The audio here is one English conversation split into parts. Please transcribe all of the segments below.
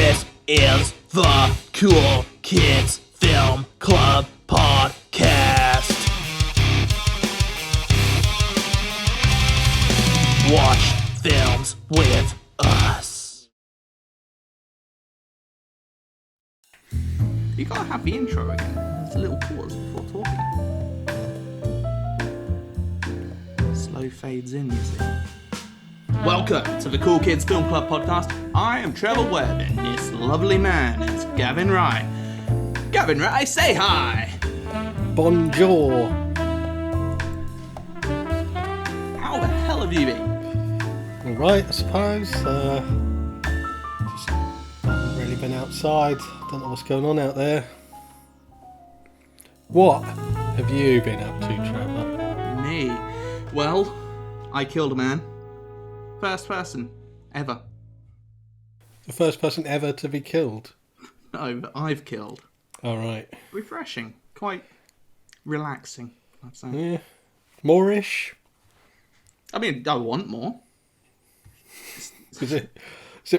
This is the Cool Kids Film Club Podcast. Watch films with us. You gotta have the intro again. There's a little pause before talking. Slow fades in, you see. Welcome to the Cool Kids Film Club Podcast. I am Debbie Webb, and this lovely man is Gavin Wright. Gavin Wright, say hi. Bonjour. How the hell have you been? All right, I suppose. Just haven't really been outside. Don't know what's going on out there. What have you been up to, Trevor? Me? Well, I killed a man. First person ever. The first person ever to be killed? No, that I've killed. All right. Refreshing. Quite relaxing, I'd say. Yeah. Moorish? I mean, I want more. Is it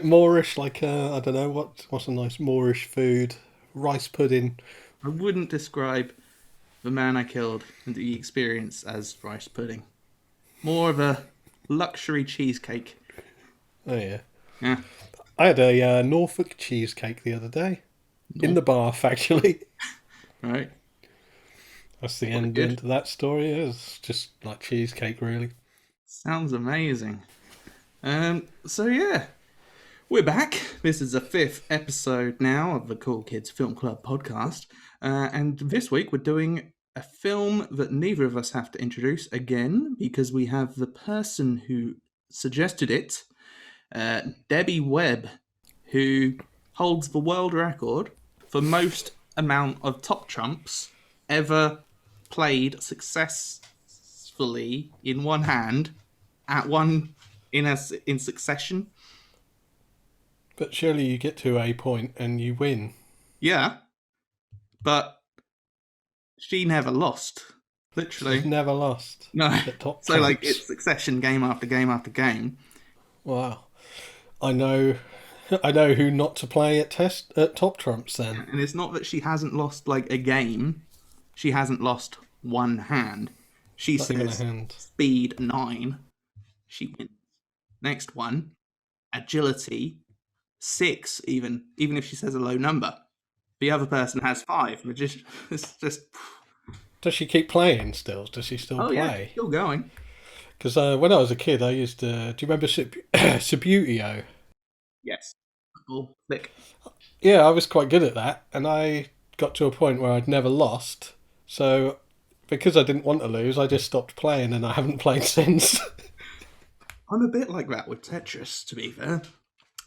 Moorish? Like, I don't know, what's a nice Moorish food? Rice pudding? I wouldn't describe the man I killed and the experience as rice pudding. More of a luxury cheesecake. Oh, yeah. Yeah. I had a Norfolk cheesecake the other day. In the bath, actually. Right. That's the end to that story. It's just like cheesecake, really. Sounds amazing. So yeah, we're back. This is the 5th episode now of the Cool Kids Film Club podcast. And this week we're doing a film that neither of us have to introduce again because we have the person who suggested it, Debbie Webb, who holds the world record for most amount of top trumps ever played successfully in one hand at one in succession. But surely you get to a point and you win. Yeah, but she never lost. Literally, She's never lost. no. Top So like trumps. it's succession, game after game after game. Wow, I know who not to play at top trumps then. And it's not that she hasn't lost like a game; she hasn't lost one hand. She Not even a says hand. speed 9, she wins. Next one, agility 6. Even if she says a low number, the other person has 5. It's just. Does she keep playing still? Does she still Oh yeah, play? still going. Because when I was a kid, I used to. Do you remember Subutio? Yes. Full flick. Yeah, I was quite good at that, and I got to a point where I'd never lost. So, because I didn't want to lose, I just stopped playing, and I haven't played since. I'm a bit like that with Tetris, to be fair.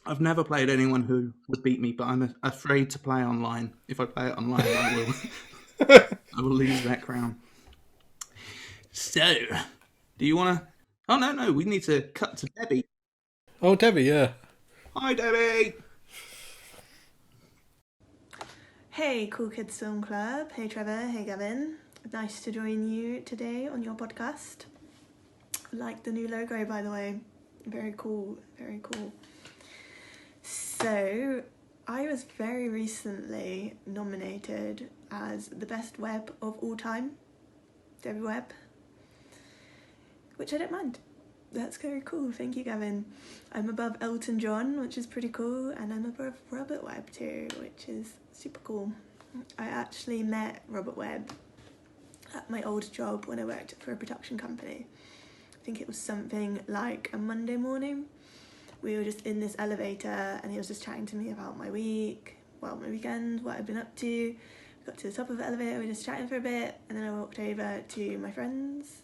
I've never played anyone who would beat me, but I'm afraid to play online. If I play it online, I will lose that crown. So, do you want to... Oh, no, we need to cut to Debbie. Oh, Debbie, yeah. Hi, Debbie! Hey, Cool Kids Film Club. Hey, Trevor. Hey, Gavin. Nice to join you today on your podcast. Like the new logo, by the way. Very cool. Very cool. So, I was very recently nominated as the best web of all time. Debbie Webb. Which I don't mind. That's very cool. Thank you, Gavin. I'm above Elton John, which is pretty cool, and I'm above Robert Webb too, which is super cool. I actually met Robert Webb at my old job when I worked for a production company. I think it was something like a Monday morning. We were just in this elevator and he was just chatting to me about my week, my weekend, what I'd been up to. We got to the top of the elevator, we were just chatting for a bit, and then I walked over to my friends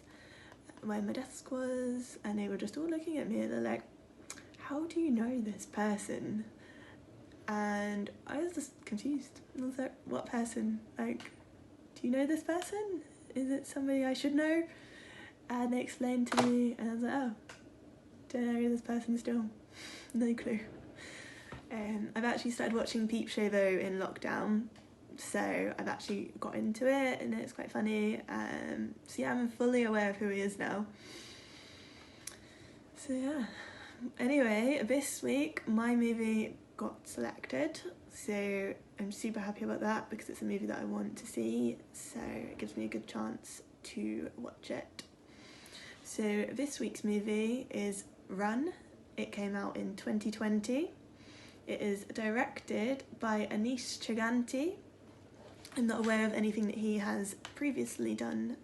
where my desk was, and they were just all looking at me and they're like, how do you know this person? And I was just confused. I was like, what person? Like, do you know this person? Is it somebody I should know? And they explained to me, and I was like, oh, don't know who this person still. No clue. I've actually started watching Peep Show though in lockdown, so I've actually got into it and it's quite funny. So yeah, I'm fully aware of who he is now. So yeah. Anyway, this week my movie got selected. So I'm super happy about that because it's a movie that I want to see. So it gives me a good chance to watch it. So this week's movie is Run. It came out in 2020. It is directed by Anish Chaganty. I'm not aware of anything that he has previously done,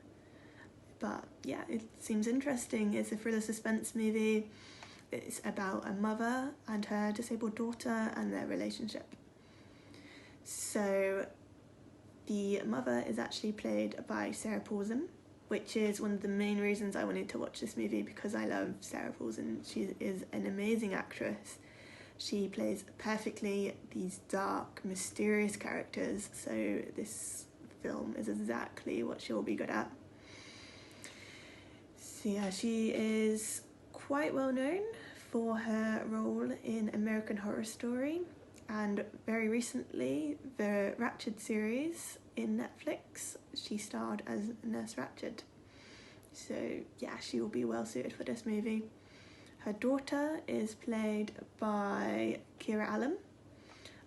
but yeah, it seems interesting. It's a thriller suspense movie. It's about a mother and her disabled daughter and their relationship. So the mother is actually played by Sarah Paulson, which is one of the main reasons I wanted to watch this movie, because I love Sarah Paulson. She is an amazing actress. She plays perfectly these dark, mysterious characters, so this film is exactly what she'll be good at. So yeah, she is quite well known for her role in American Horror Story, and very recently the Ratched series in Netflix. She starred as Nurse Ratched. So yeah, she will be well suited for this movie. Her daughter is played by Keir Mills.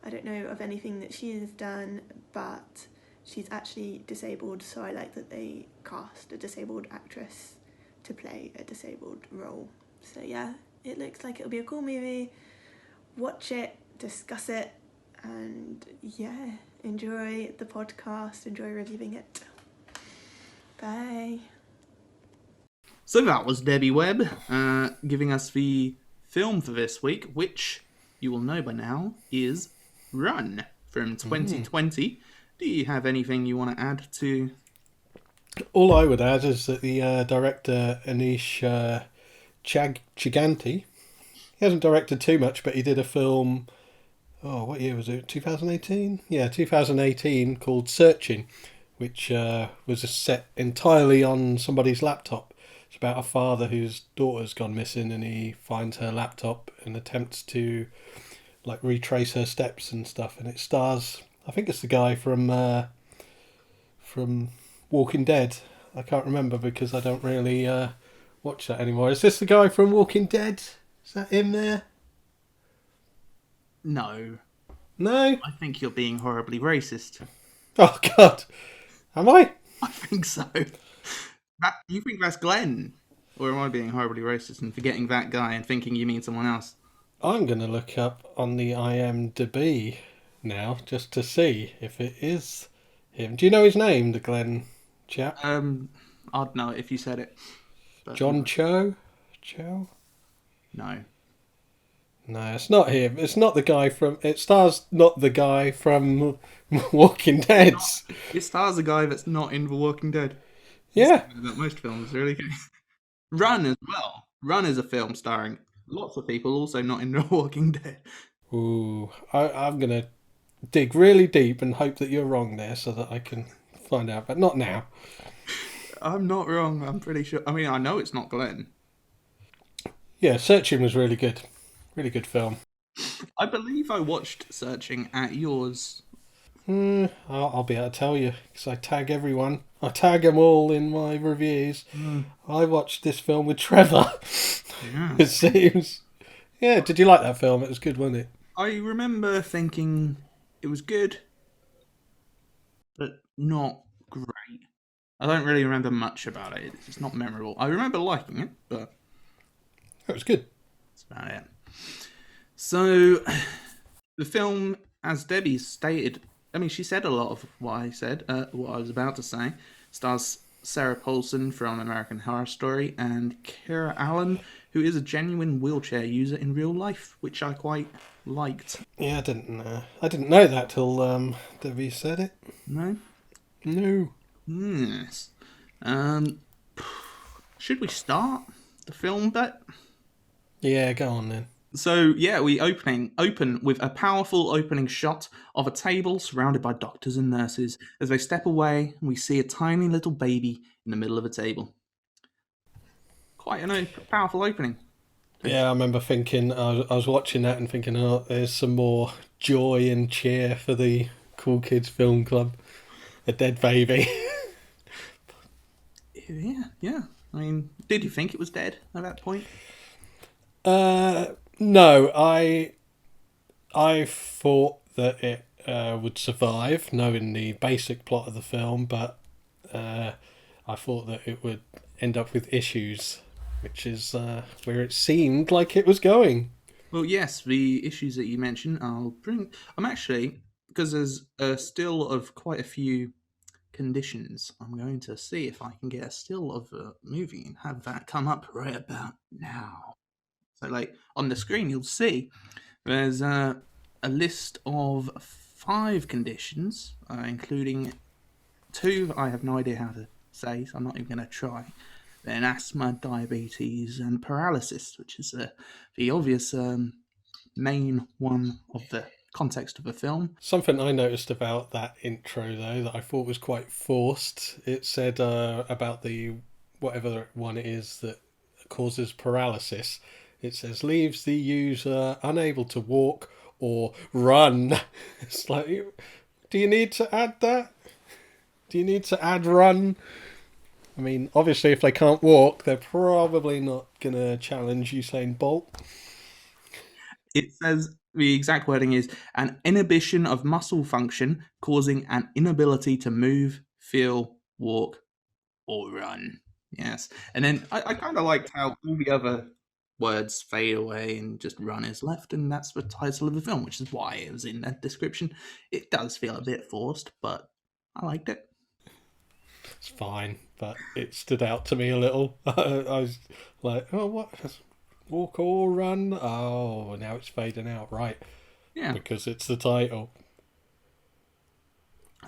I don't know of anything that she has done, but she's actually disabled, so I like that they cast a disabled actress to play a disabled role. So yeah, it looks like it'll be a cool movie. Watch it, discuss it, and yeah, enjoy the podcast, enjoy reviewing it. Bye. So that was Debbie Webb giving us the film for this week, which you will know by now is Run from 2020. Do you have anything you want to add to? All I would add is that the director Anish Chaganty, he hasn't directed too much, but he did a film, what year was it, 2018? Yeah, 2018, called Searching, which was set entirely on somebody's laptop. It's about a father whose daughter's gone missing, and he finds her laptop and attempts to retrace her steps and stuff. And it stars, I think it's the guy from Walking Dead. I can't remember because I don't really watch that anymore. Is this the guy from Walking Dead? Is that him there? No. No? I think you're being horribly racist. Oh, God. Am I? I think so. You think that's Glenn? Or am I being horribly racist and forgetting that guy and thinking you mean someone else? I'm going to look up on the IMDb now just to see if it is him. Do you know his name, the Glenn chap? I'd know it if you said it. But John Cho? Cho? No. No, it's not him. It's not the guy from... It stars not the guy from Walking Dead. It stars a guy that's not in The Walking Dead. Yeah. About most films, really. Run as well. Run is a film starring lots of people also not in The Walking Dead. Ooh, I'm going to dig really deep and hope that you're wrong there so that I can find out, but not now. I'm not wrong, I'm pretty sure. I mean, I know it's not Glenn. Yeah, Searching was really good. Really good film. I believe I watched Searching at yours. I'll be able to tell you because I tag everyone. I tag them all in my reviews. I watched this film with Trevor. Yeah. It seems. Yeah, did you like that film? It was good, wasn't it? I remember thinking it was good, but not great. I don't really remember much about it. It's just not memorable. I remember liking it, but It was good. that's about it. So, the film, as Debbie stated, I mean, she said a lot of what I said, what I was about to say. Stars Sarah Paulson from American Horror Story and Keir Mills, who is a genuine wheelchair user in real life, which I quite liked. Yeah, I didn't know that till Debbie said it. No? No. Yes. Should we start the film bit? Yeah, go on then. So, yeah, we open with a powerful opening shot of a table surrounded by doctors and nurses. As they step away, we see a tiny little baby in the middle of a table. Quite a powerful opening. Yeah, I remember thinking, I was watching that and thinking, oh, there's some more joy and cheer for the Cool Kids Film Club. A dead baby. Yeah. I mean, did you think it was dead at that point? No, I I thought that it would survive, knowing the basic plot of the film, but I thought that it would end up with issues, which is where it seemed like it was going. Well, yes, the issues that you mentioned, I'm actually, because there's a still of quite a few conditions, I'm going to see if I can get a still of the movie and have that come up right about now. So, like, on the screen, you'll see there's a list of 5 conditions, including 2 I have no idea how to say, so I'm not even going to try. Then asthma, diabetes, and paralysis, which is the obvious main one of the context of the film. Something I noticed about that intro, though, that I thought was quite forced. It said about the whatever one it is that causes paralysis. It says leaves the user unable to walk or run. It's like, do you need to add that? Do you need to add run? I mean, obviously, if they can't walk, they're probably not going to challenge Usain Bolt. It says the exact wording is an inhibition of muscle function causing an inability to move, feel, walk, or run. Yes. And then I kind of liked how all the other words fade away and just run is left, and that's the title of the film, which is why it was in that description. It does feel a bit forced, but I liked it. It's fine, but it stood out to me a little. I was like, oh, what? Walk or run? Oh, now it's fading out, right? Yeah. Because it's the title.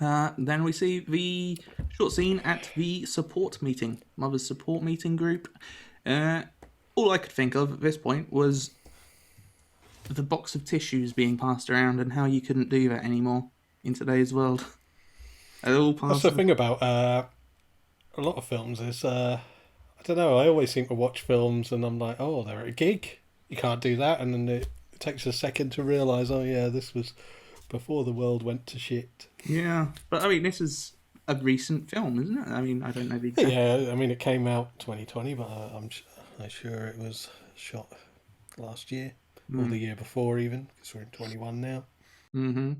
Then we see the short scene at the support meeting, Mother's support meeting group. All I could think of at this point was the box of tissues being passed around and how you couldn't do that anymore in today's world. That's the thing about a lot of films is, I don't know, I always seem to watch films and I'm like, oh, they're at a gig. You can't do that. And then it takes a second to realise, oh yeah, this was before the world went to shit. Yeah, but I mean, this is a recent film, isn't it? I mean, I don't know the exact... Yeah, I mean, it came out 2020, but I'm sure it was shot last year, or the year before even, because we're in 21 now. Mm-hmm.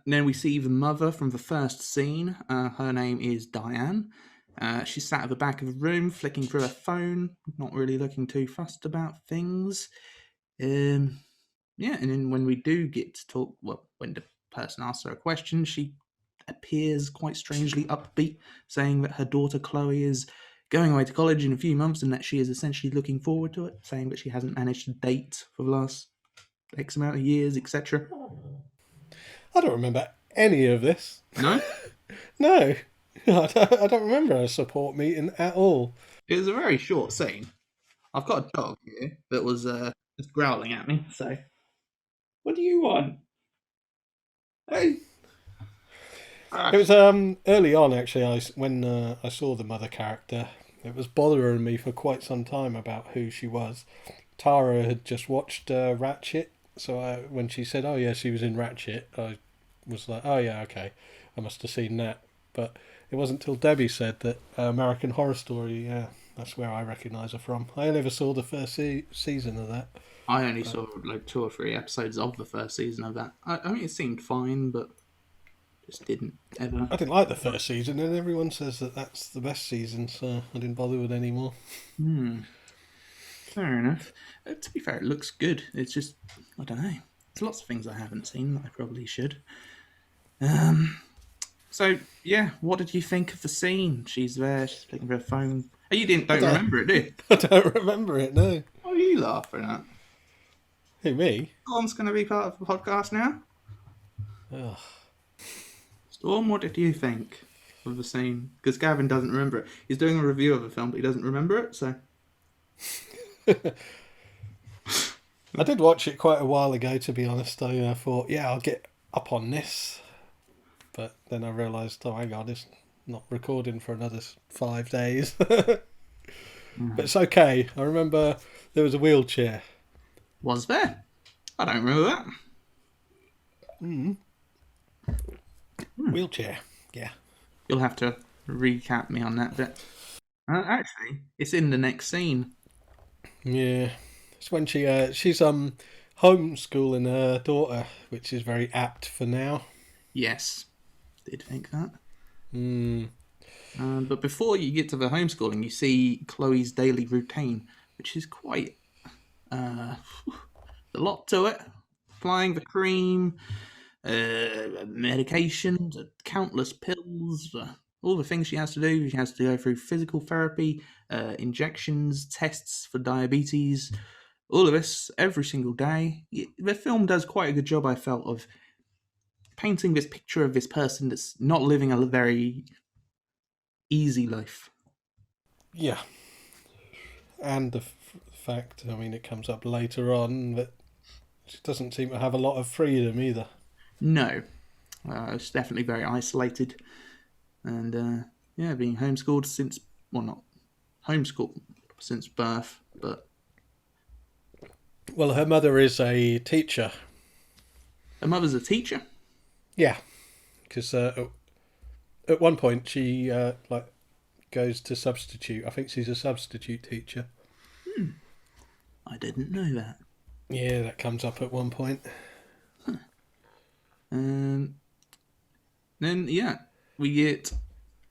Then we see the mother from the first scene. Her name is Diane. She's sat at the back of the room, flicking through her phone, not really looking too fussed about things. Yeah, and then when we do get to talk, well, when the person asks her a question, she appears quite strangely upbeat, saying that her daughter Chloe is going away to college in a few months and that she is essentially looking forward to it, saying that she hasn't managed to date for the last X amount of years, etc. I don't remember any of this. No? No. I don't remember a support meeting at all. It was a very short scene. I've got a dog here that was just growling at me, so... What do you want? Hey! It was early on, actually, when I saw the mother character. It was bothering me for quite some time about who she was. Tara had just watched Ratchet, so when she said, oh yeah, she was in Ratchet, I was like, oh yeah, okay, I must have seen that. But it wasn't till Debbie said that American Horror Story, yeah, that's where I recognise her from. I only ever saw the first season of that. I only saw like 2 or 3 episodes of the first season of that. I mean, it seemed fine, but just didn't ever. I didn't like the first season, and everyone says that that's the best season, so I didn't bother with it anymore. Fair enough. To be fair, it looks good. It's just, I don't know. There's lots of things I haven't seen that I probably should. So, yeah, what did you think of the scene? She's there, she's picking up her phone. Oh, you don't remember it, do you? I don't remember it, no. What are you laughing at? Who, me? Storm's going to be part of the podcast now. Ugh. Storm, what did you think of the scene? Because Gavin doesn't remember it. He's doing a review of the film, but he doesn't remember it, so... I did watch it quite a while ago, to be honest. I thought, yeah, I'll get up on this. But then I realised, oh my God, it's not recording for another 5 days. But it's okay. I remember there was a wheelchair. Was there? I don't remember that. Wheelchair, yeah. You'll have to recap me on that bit. Actually, it's in the next scene. Yeah. It's when she's homeschooling her daughter, which is very apt for now. Yes, did think that. Hmm. But before you get to the homeschooling, you see Chloe's daily routine, which is quite a lot to it. Applying the cream, medication, countless pills, all the things she has to do. She has to go through physical therapy, injections, tests for diabetes, all of this every single day. The film does quite a good job, I felt, of painting this picture of this person that's not living a very easy life. Yeah. And the fact, I mean, it comes up later on that she doesn't seem to have a lot of freedom either. No, it's definitely very isolated, and being homeschooled since, well, not homeschooled since birth, but Well, her mother is a teacher. her mother's a teacher. Yeah, because at one point she goes to substitute. I think she's a substitute teacher. I didn't know that. Yeah, that comes up at one point. Then we get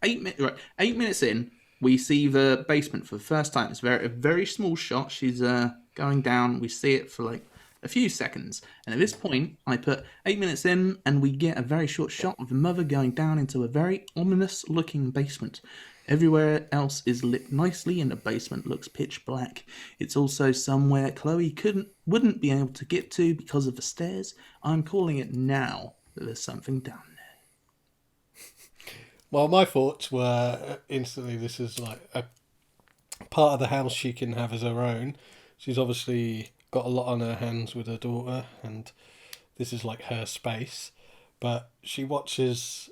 8 minutes. Right, 8 minutes in, we see the basement for the first time. It's a very small shot. She's going down. We see it for like a few seconds, and at this point, I put 8 minutes in, and we get a very short shot of the mother going down into a very ominous-looking basement. Everywhere else is lit nicely, and the basement looks pitch black. It's also somewhere Chloe wouldn't be able to get to because of the stairs. I'm calling it now that there's something down there. Well, my thoughts were instantly this is like a part of the house she can have as her own. She's obviously got a lot on her hands with her daughter, and this is like her space. But she watches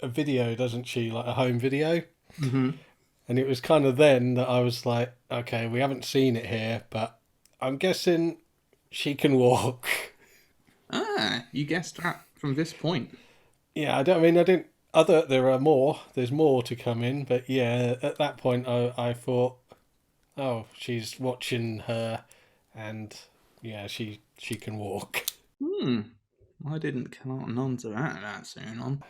a video, doesn't she? Like a home video. Mm-hmm. And it was kind of then that I was like, okay, we haven't seen it here, but I'm guessing she can walk. You guessed that from this point. Yeah, I didn't. There's more to come in, but yeah, at that point I thought, oh, she's watching her, and yeah, she can walk. I didn't come on to that soon on.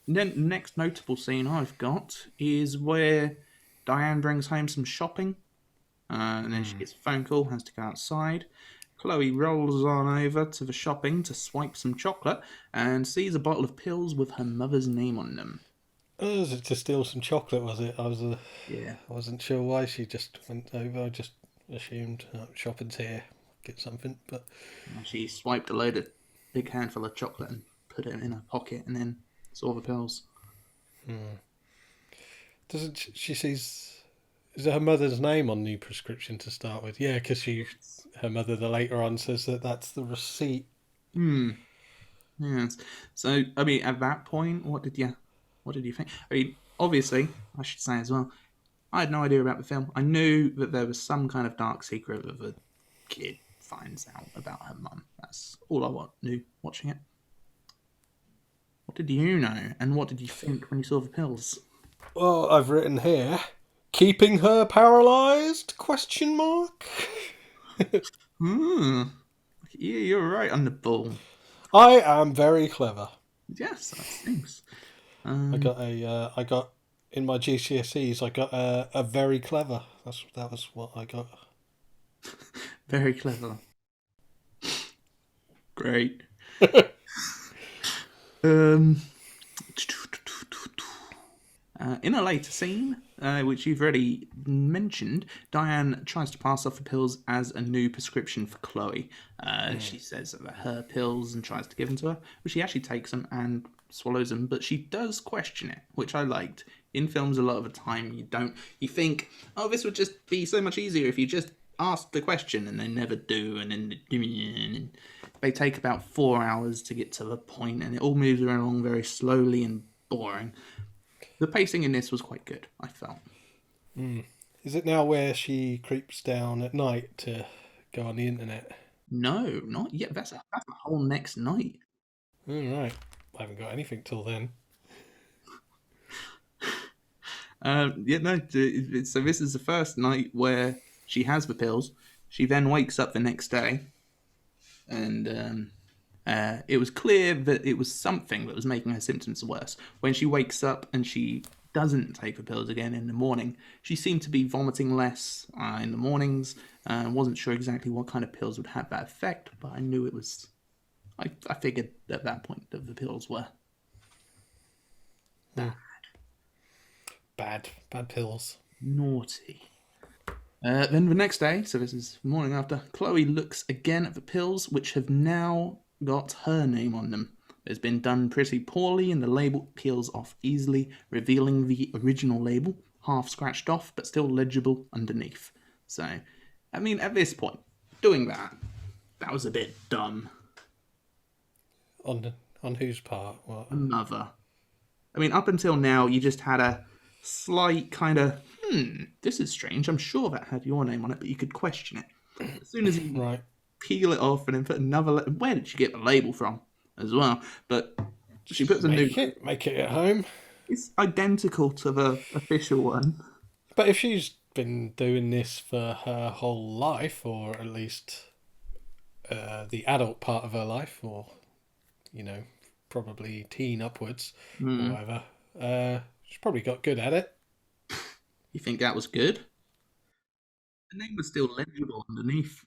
Then the next notable scene I've got is where Diane brings home some shopping, and then she gets a phone call, has to go outside. Chloe rolls on over to the shopping to swipe some chocolate and sees a bottle of pills with her mother's name on them. Oh, was it to steal some chocolate, was it? Yeah. I wasn't sure why she just went over. I just assumed shopping's here, get something, but She swiped a big handful of chocolate and put it in her pocket and then saw the pills. doesn't she sees... Is it her mother's name on the prescription to start with? Yeah, because her mother later on says that's the receipt. Yes. So, I mean, at that point, what did you think? I mean, obviously, I should say as well, I had no idea about the film. I knew that there was some kind of dark secret that the kid finds out about her mum. That's all I knew watching it. What did you know, and what did you think when you saw the pills? Well, I've written here, keeping her paralysed? ? Yeah, you're right on the ball. I am very clever. Yes, that seems. I got in my GCSEs. I got a very clever. That was what I got. Very clever. Great. In a later scene, which you've already mentioned, Diane tries to pass off the pills as a new prescription for Chloe. She says that they're her pills and tries to give them to her, but she actually takes them and swallows them, but she does question it, which I liked. In films, a lot of the time, you think, oh, this would just be so much easier if you just asked the question, and they never do, and then they take about 4 hours to get to the point, and it all moves along very slowly and boring. The pacing in this was quite good, I felt. Is it now where she creeps down at night to go on the internet? No, not yet. That's a whole next night. All right. I haven't got anything till then. So this is the first night where she has the pills. She then wakes up the next day, and it was clear that it was something that was making her symptoms worse. When she wakes up and she doesn't take the pills again in the morning, she seemed to be vomiting less in the mornings. Wasn't sure exactly what kind of pills would have that effect, but I knew it was... I figured at that point that the pills were Bad pills. naughty. Then the next day, so this is the morning after, Chloe looks again at the pills, which have now got her name on them. It's been done pretty poorly, and the label peels off easily, revealing the original label, half scratched off, but still legible underneath. So, I mean, at this point, doing that was a bit dumb. On whose part? What? Mother. I mean, up until now, you just had a slight kind of, this is strange. I'm sure that had your name on it, but you could question it. As soon as you peel it off and then put another... Where did she get the label from as well? But she puts a new... Make it at home. It's identical to the official one. But if she's been doing this for her whole life, or at least the adult part of her life, or, you know, probably teen upwards, or whatever, she's probably got good at it. You think that was good? The name was still legible underneath.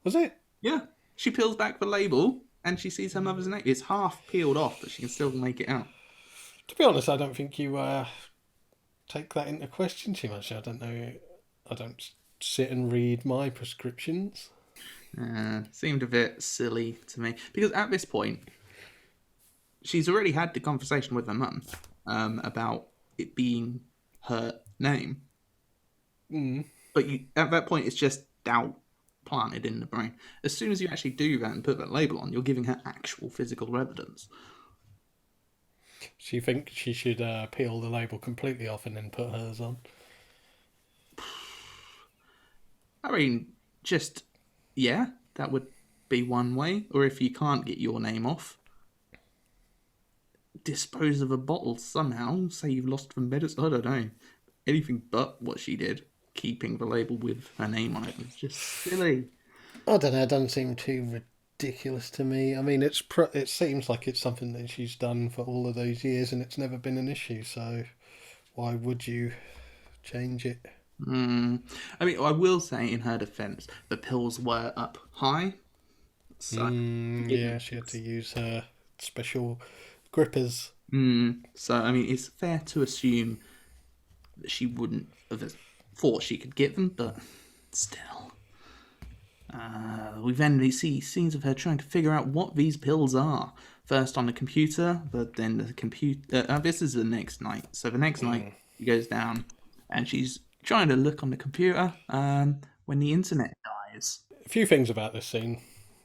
Was it? Yeah. She peels back the label and she sees her mother's name. It's half peeled off, but she can still make it out. To be honest, I don't think you take that into question too much. I don't know. I don't sit and read my prescriptions. Seemed a bit silly to me. Because at this point, she's already had the conversation with her mum about it being her name. But at that point, it's just doubt planted in the brain. As soon as you actually do that and put that label on, you're giving her actual physical evidence. So you think she should peel the label completely off and then put hers on? I mean, that would be one way. Or if you can't get your name off, dispose of a bottle somehow. Say you've lost the medicine. I don't know. Anything but what she did. Keeping the label with her name on it was just silly. I don't know. It doesn't seem too ridiculous to me. I mean, it seems like it's something that she's done for all of those years and it's never been an issue. So why would you change it? I mean, I will say in her defence, the pills were up high. So yeah, she had to use her special grippers. So, I mean, it's fair to assume that she wouldn't have thought she could get them, but still. We then see scenes of her trying to figure out what these pills are. First on the computer, but then the computer... this is the next night. So the next night, she goes down, and she's trying to look on the computer when the internet dies. A few things about this scene.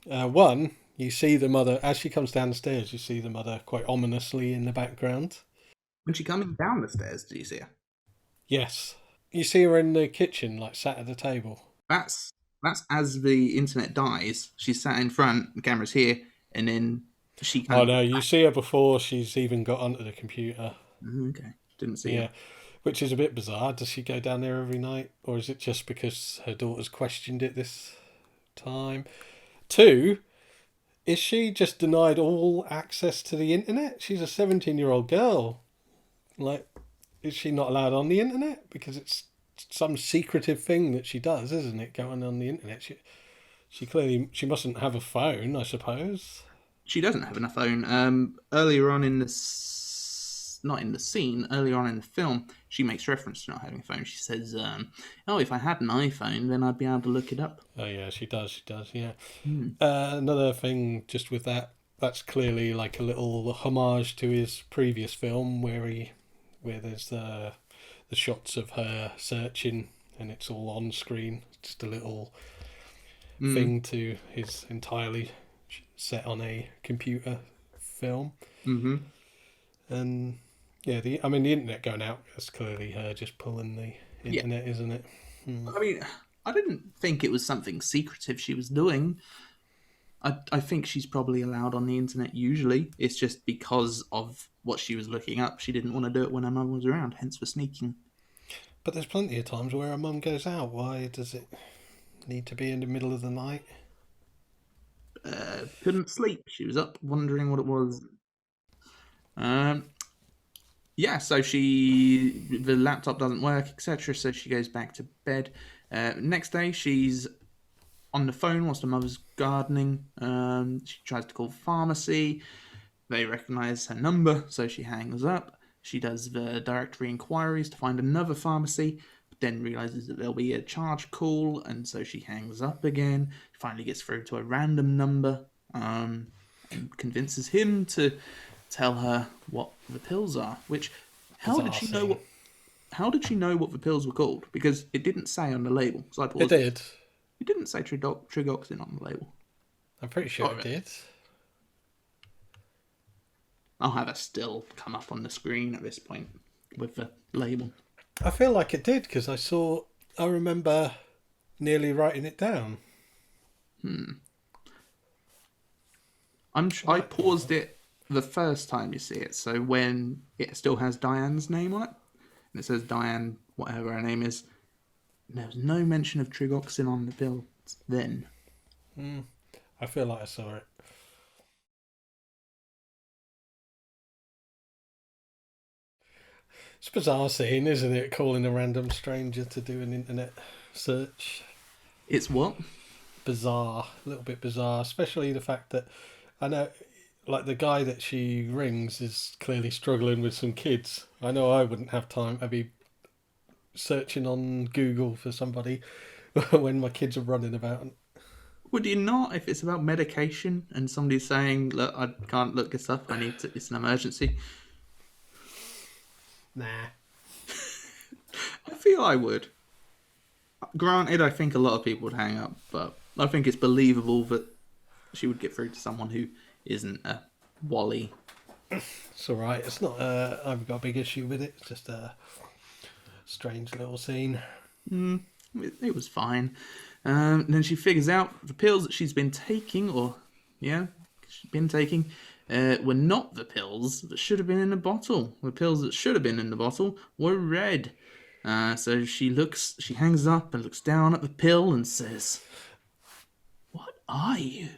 One, you see the mother, as she comes down the stairs, you see the mother quite ominously in the background. When she's coming down the stairs, do you see her? Yes. You see her in the kitchen, like sat at the table. That's as the internet dies. She's sat in front, the camera's here, and then she kind Oh no, you see her before she's even got onto the computer. Okay, didn't see her. Which is a bit bizarre. Does she go down there every night? Or is it just because her daughter's questioned it this time? 2, is she just denied all access to the internet? She's a 17-year-old girl. Like, is she not allowed on the internet? Because it's some secretive thing that she does, isn't it? Going on the internet. She mustn't have a phone, I suppose. She doesn't have a phone. Earlier on in not in the scene, earlier on in the film, she makes reference to not having a phone. She says, if I had an iPhone, then I'd be able to look it up. Oh yeah, she does, yeah. Another thing just with that's clearly like a little homage to his previous film where there's the shots of her searching and it's all on screen. Just a little thing to his entirely set on a computer film. And yeah, the internet going out, that's clearly her just pulling the internet, isn't it? I mean, I didn't think it was something secretive she was doing. I think she's probably allowed on the internet usually. It's just because of what she was looking up. She didn't want to do it when her mum was around, hence for sneaking. But there's plenty of times where her mum goes out. Why does it... need to be in the middle of the night? Couldn't sleep. She was up wondering what it was. So the laptop doesn't work, etc. So she goes back to bed. Next day, she's on the phone whilst her mother's gardening. She tries to call pharmacy. They recognise her number, so she hangs up. She does the directory inquiries to find another pharmacy, but then realises that there'll be a charge call, and so she hangs up again. She finally gets through to a random number, and convinces him to tell her what the pills are. Which, how did she know what the pills were called? Because it didn't say on the label. So I paused. It did. It didn't say trigoxin on the label. I'm pretty sure it did. I'll have a still come up on the screen at this point with the label. I feel like it did because I remember nearly writing it down. I paused it the first time you see it, so when it still has Diane's name on it, and it says Diane, whatever her name is, there was no mention of trigoxin on the bill then. I feel like I saw it. It's a bizarre scene, isn't it? Calling a random stranger to do an internet search. It's what? Bizarre. A little bit bizarre. Especially the fact that I know, like, the guy that she rings is clearly struggling with some kids. I know I wouldn't have time. I'd be searching on Google for somebody when my kids are running about. Would you not if it's about medication and somebody's saying, look, I can't look this up, it's an emergency? Nah. I feel I would. Granted, I think a lot of people would hang up, but I think it's believable that she would get through to someone who isn't a Wally. It's alright. It's not. I've got a big issue with it. It's just a strange little scene. It was fine. Then she figures out the pills that she's been taking, were not the pills that should have been in the bottle. The pills that should have been in the bottle were red. So she hangs up and looks down at the pill and says, "What are you?"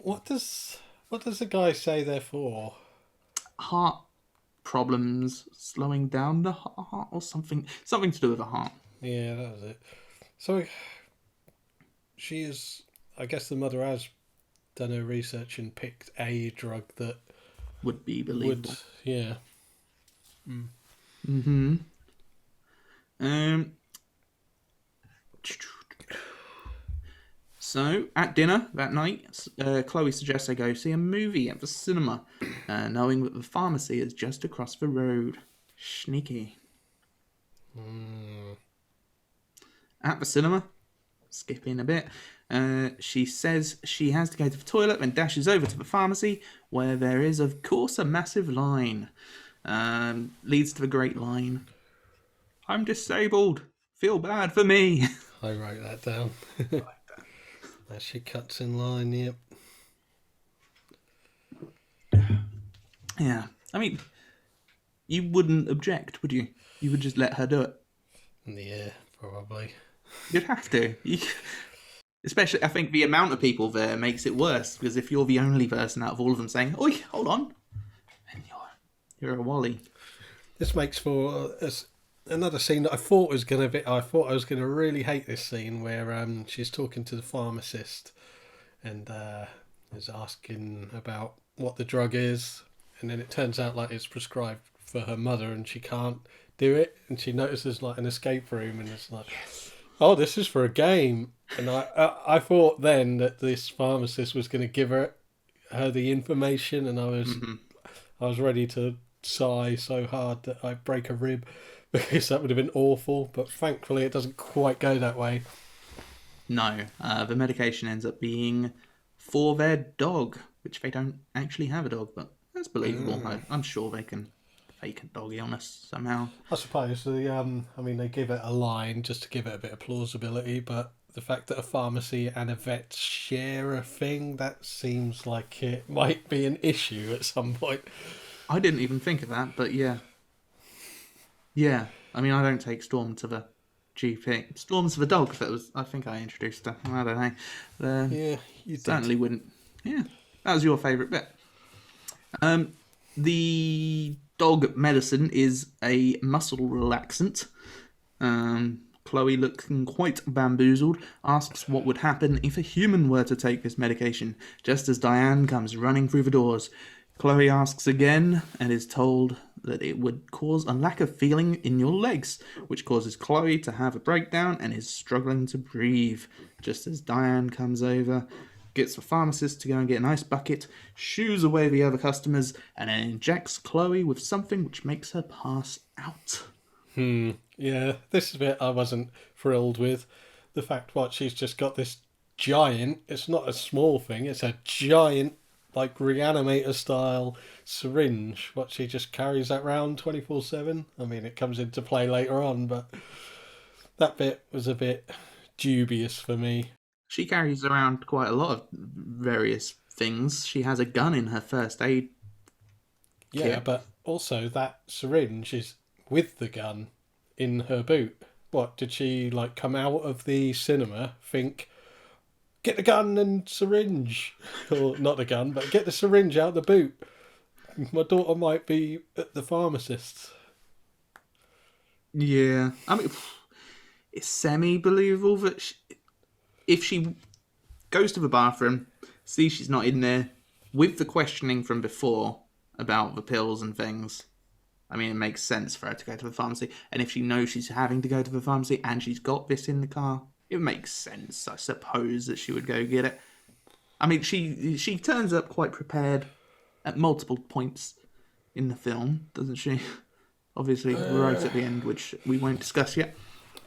What does the guy say there for? Heart problems, slowing down the heart, or something to do with the heart. Yeah, that was it. So she is. I guess the mother has done her research and picked a drug that would be believable. Yeah. So, at dinner that night, Chloe suggests they go see a movie at the cinema, knowing that the pharmacy is just across the road. Sneaky. At the cinema, skipping a bit, she says she has to go to the toilet and dashes over to the pharmacy, where there is, of course, a massive line. Leads to the great line. "I'm disabled. Feel bad for me." I wrote that down. As she cuts in line, yep. Yeah. I mean, you wouldn't object, would you? You would just let her do it. Yeah, probably. You'd have to. Especially, I think the amount of people there makes it worse, because if you're the only person out of all of them saying, "Oi, hold on," and you're a Wally. This makes for another scene that I thought was going to be. I thought I was going to really hate this scene where she's talking to the pharmacist and is asking about what the drug is, and then it turns out like it's prescribed for her mother and she can't do it, and she notices like an escape room and it's like, yes. Oh, this is for a game. And I thought then that this pharmacist was going to give her the information, and I was ready to sigh so hard that I'd break a rib, because that would have been awful. But thankfully it doesn't quite go that way. No, the medication ends up being for their dog, which they don't actually have a dog, but that's believable. I'm sure they can fake a dog illness somehow. I suppose they give it a line just to give it a bit of plausibility, but the fact that a pharmacy and a vet share a thing, that seems like it might be an issue at some point. I didn't even think of that, but yeah. Yeah, I mean, I don't take Storm to the GP. Storms of a dog. That was. I think I introduced her. I don't know. Yeah, you Certainly did. wouldn't. Yeah, that was your favourite bit. The dog medicine is a muscle relaxant. Chloe, looking quite bamboozled, asks what would happen if a human were to take this medication, just as Diane comes running through the doors. Chloe asks again and is told that it would cause a lack of feeling in your legs, which causes Chloe to have a breakdown and is struggling to breathe. Just as Diane comes over, gets the pharmacist to go and get an ice bucket, shoos away the other customers, and then injects Chloe with something which makes her pass out. Yeah, this is a bit I wasn't thrilled with. The fact what she's just got this giant, it's not a small thing, it's a giant, like reanimator style syringe. What, she just carries that round 24/7? I mean, it comes into play later on, but that bit was a bit dubious for me. She carries around quite a lot of various things. She has a gun in her first aid. Yeah, kit. but also that syringe is with the gun in her boot. What, did she like come out of the cinema, think, get the gun and syringe? Or not the gun, but get the syringe out the boot. My daughter might be at the pharmacist's. Yeah, I mean, it's semi-believable that if she goes to the bathroom, sees she's not in there, with the questioning from before about the pills and things, I mean, it makes sense for her to go to the pharmacy. And if she knows she's having to go to the pharmacy and she's got this in the car, it makes sense, I suppose, that she would go get it. I mean, she turns up quite prepared at multiple points in the film, doesn't she? Obviously, right at the end, which we won't discuss yet.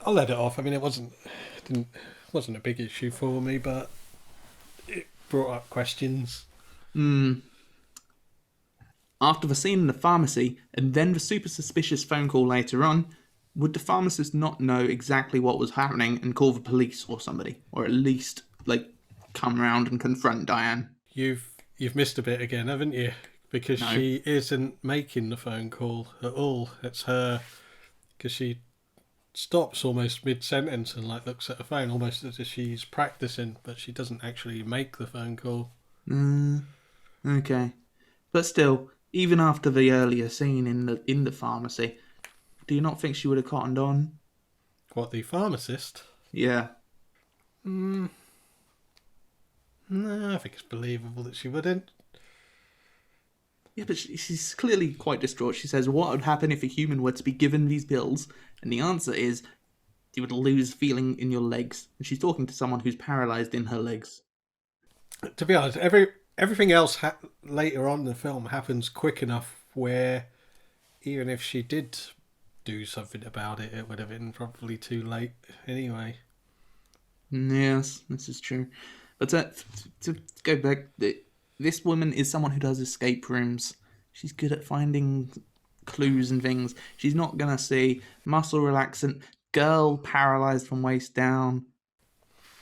I'll let it off. I mean, it wasn't a big issue for me, but it brought up questions. After the scene in the pharmacy, and then the super suspicious phone call later on, would the pharmacist not know exactly what was happening and call the police or somebody? Or at least, like, come round and confront Diane? You've missed a bit again, haven't you? Because No. she isn't making the phone call at all. It's her, because she stops almost mid-sentence and like looks at her phone almost as if she's practicing, but she doesn't actually make the phone call. Okay. But still, even after the earlier scene in the pharmacy, do you not think she would have cottoned on? What, the pharmacist? Yeah. No, I think it's believable that she wouldn't. Yeah, but she's clearly quite distraught. She says, what would happen if a human were to be given these pills? And the answer is, you would lose feeling in your legs. And she's talking to someone who's paralysed in her legs. To be honest, everything else later on in the film happens quick enough where even if she did do something about it, it would have been probably too late anyway. Yes, this is true. But to go back, this woman is someone who does escape rooms. She's good at finding clues and things. She's not going to see muscle relaxant, girl paralysed from waist down.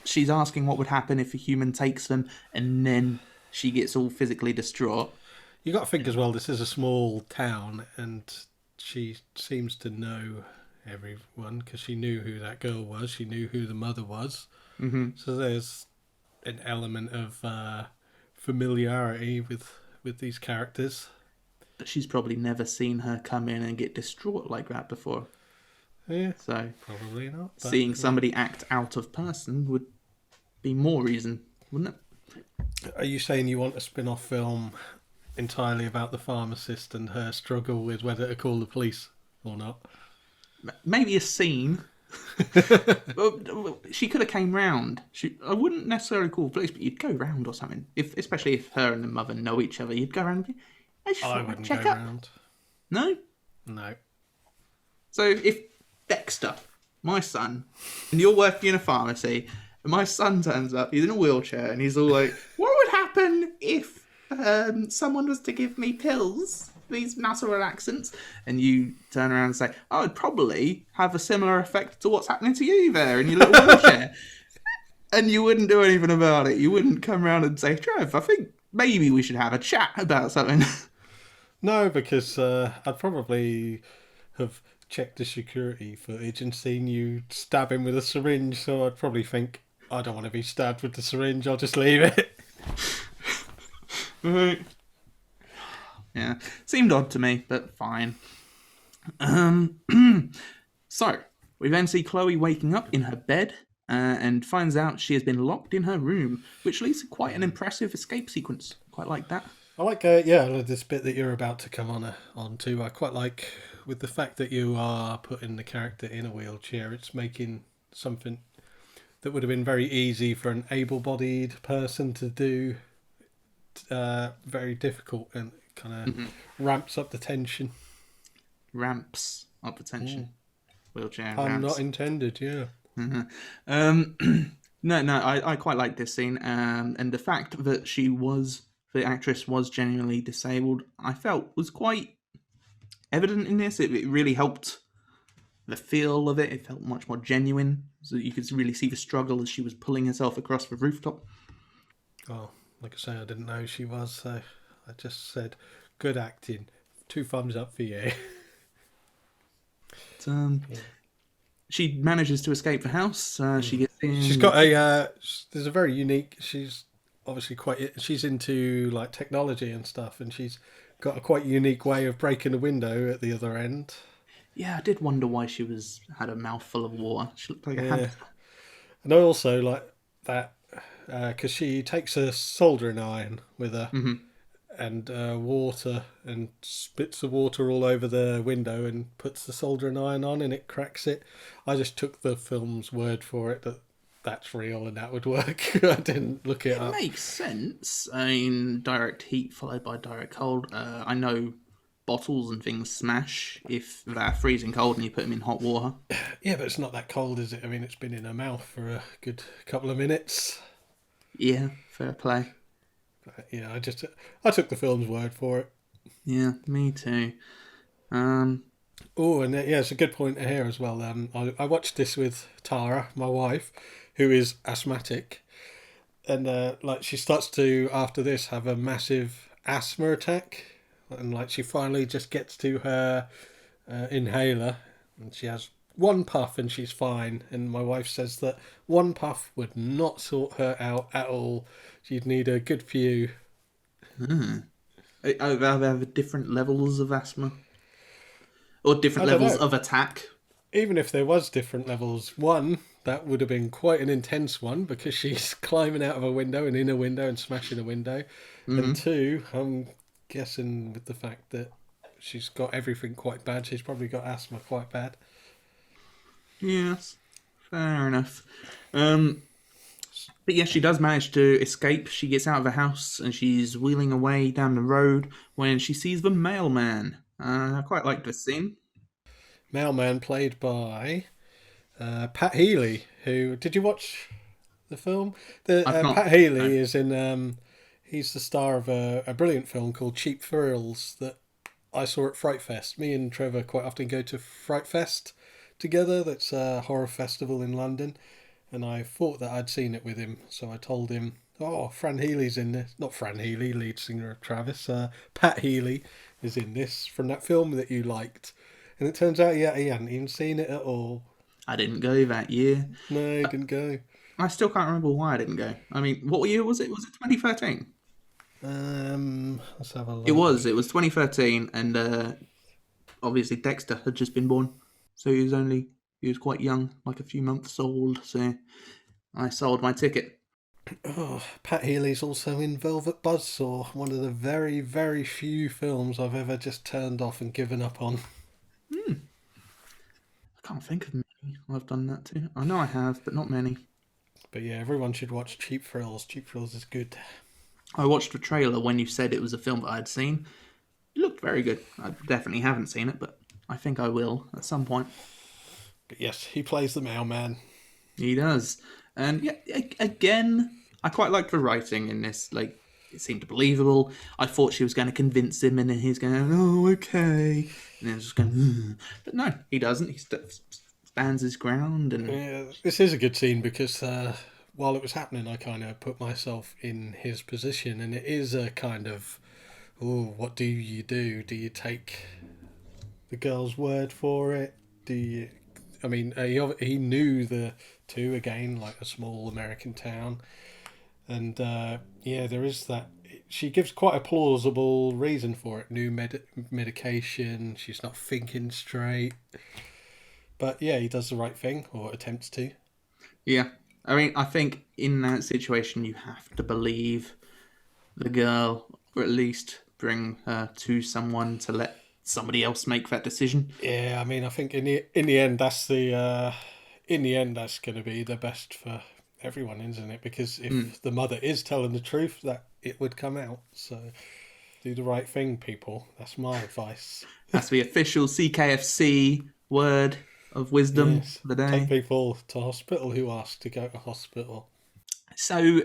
She's asking what would happen if a human takes them, and then she gets all physically distraught. You got to think as well, this is a small town, and she seems to know everyone because she knew who that girl was. She knew who the mother was. Mm-hmm. So there's an element of familiarity with these characters. But she's probably never seen her come in and get distraught like that before. Yeah, So probably not. But, seeing somebody act out of person would be more reason, wouldn't it? Are you saying you want a spin-off film entirely about the pharmacist and her struggle with whether to call the police or not? Maybe a scene. She could have came round. I wouldn't necessarily call the police, but you'd go round or something. Especially if her and the mother know each other, you'd go round and be, I wouldn't check go up. round. No? No. So if Dexter, my son, and you're working in a pharmacy, and my son turns up, he's in a wheelchair, and he's all like, what would happen if someone was to give me pills, these muscle relaxants? And you turn around and say, oh, it'd probably have a similar effect to what's happening to you there in your little wheelchair. And you wouldn't do anything about it. You wouldn't come around and say, Trev, I think maybe we should have a chat about something. No, because I'd probably have checked the security footage and seen you stab him with a syringe, so I'd probably think, I don't want to be stabbed with the syringe, I'll just leave it. Right. Yeah, seemed odd to me, but fine. So, we then see Chloe waking up in her bed and finds out she has been locked in her room, which leads to quite an impressive escape sequence. Quite like that. I like, this bit that you're about to come on to. I quite like, with the fact that you are putting the character in a wheelchair, it's making something that would have been very easy for an able-bodied person to do very difficult, and kind of ramps up the tension. Ramps up the tension. Wheelchair Pun ramps. not intended, yeah. I quite like this scene, and the fact that the actress was genuinely disabled, I felt was quite evident in this. It really helped the feel of it. It felt much more genuine, so you could really see the struggle as she was pulling herself across the rooftop. Oh, like I say, I didn't know who she was, so I just said, good acting. 2 thumbs up for you. She manages to escape the house. She gets in. She's got there's a very unique, she's obviously she's into like technology and stuff, and she's got a quite unique way of breaking a window at the other end. Yeah, I did wonder why she had a mouthful of water. She looked like a hamster. And I also like that because she takes a soldering iron with her and water, and spits the water all over the window and puts the soldering iron on, and it cracks it. I just took the film's word for it that that's real and that would work. I didn't look it up. It makes sense. I mean, direct heat followed by direct cold. I know bottles and things smash if they're freezing cold and you put them in hot water. Yeah, but it's not that cold, is it? I mean, it's been in her mouth for a good couple of minutes. Yeah, fair play. But yeah, I took the film's word for it. Yeah, me too. Oh, and it's a good point here as well. I watched this with Tara, my wife, who is asthmatic, and like she starts to, after this, have a massive asthma attack, and like she finally just gets to her inhaler, and she has one puff and she's fine. And my wife says that one puff would not sort her out at all. She'd need a good few. Are there different levels of asthma? Or different levels of attack? Even if there was different levels, one, that would have been quite an intense one because she's climbing out of a window and in a window and smashing a window. And 2, I'm guessing with the fact that she's got everything quite bad, she's probably got asthma quite bad. Yes, fair enough. But yes, she does manage to escape. She gets out of the house and she's wheeling away down the road when she sees the mailman. I quite like this scene. Mailman played by Pat Healy, who... Did you watch the film? Pat Healy is in... he's the star of a brilliant film called Cheap Thrills that I saw at Fright Fest. Me and Trevor quite often go to Fright Fest together. That's a horror festival in London. And I thought that I'd seen it with him. So I told him, Fran Healy's in this. Not Fran Healy, lead singer of Travis. Pat Healy is in this from that film that you liked. And it turns out, he hadn't even seen it at all. I didn't go that year. No, he didn't go. I still can't remember why I didn't go. I mean, what year was it? Was it 2013? Let's have a look. It was 2013, and obviously Dexter had just been born. So he was quite young, like a few months old, so I sold my ticket. Oh, Pat Healy's also in Velvet Buzzsaw, one of the very, very few films I've ever just turned off and given up on. I can't think of many I've done that to. I know I have, but not many. But yeah, everyone should watch Cheap Thrills. Cheap Thrills is good. I watched the trailer when you said it was a film that I'd seen. It looked very good. I definitely haven't seen it, but I think I will at some point. But yes, he plays the mailman. He does. And yeah, again, I quite liked the writing in this. Like, it seemed believable. I thought she was going to convince him, and then he's going, oh, okay. And then just going, ugh. But no, he doesn't. He stands his ground. And yeah, this is a good scene because while it was happening, I kind of put myself in his position, and it is a kind of, what do? Do you take the girl's word for it? he knew the two again, like a small American town, and there is that. She gives quite a plausible reason for it. New medication. She's not thinking straight. But yeah, he does the right thing, or attempts to. Yeah. I mean, I think in that situation you have to believe the girl, or at least bring her to someone to let somebody else make that decision. Yeah, I mean, I think in the end that's that's going to be the best for everyone, isn't it? Because if the mother is telling the truth, that it would come out. So do the right thing, people. That's my advice. That's the official CKFC word of wisdom for the day. Take people to hospital who ask to go to hospital. So,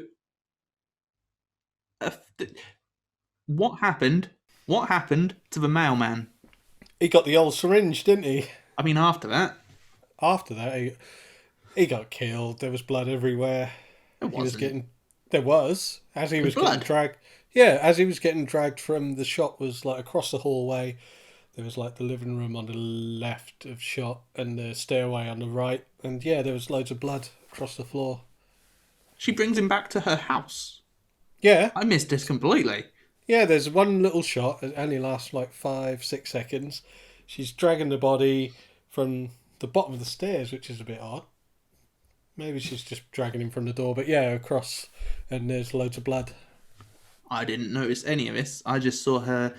what happened? What happened to the mailman? He got the old syringe, didn't he? I mean, after that. After that, he got killed. There was blood everywhere. There was as he was getting dragged. Yeah, as he was getting dragged from the shot was like across the hallway. There was like the living room on the left of shot and the stairway on the right. And yeah, there was loads of blood across the floor. She brings him back to her house. Yeah. I missed this completely. Yeah, there's one little shot. It only lasts like 5-6 seconds. She's dragging the body from the bottom of the stairs, which is a bit odd. Maybe she's just dragging him from the door. But yeah, across. And there's loads of blood. I didn't notice any of this. I just saw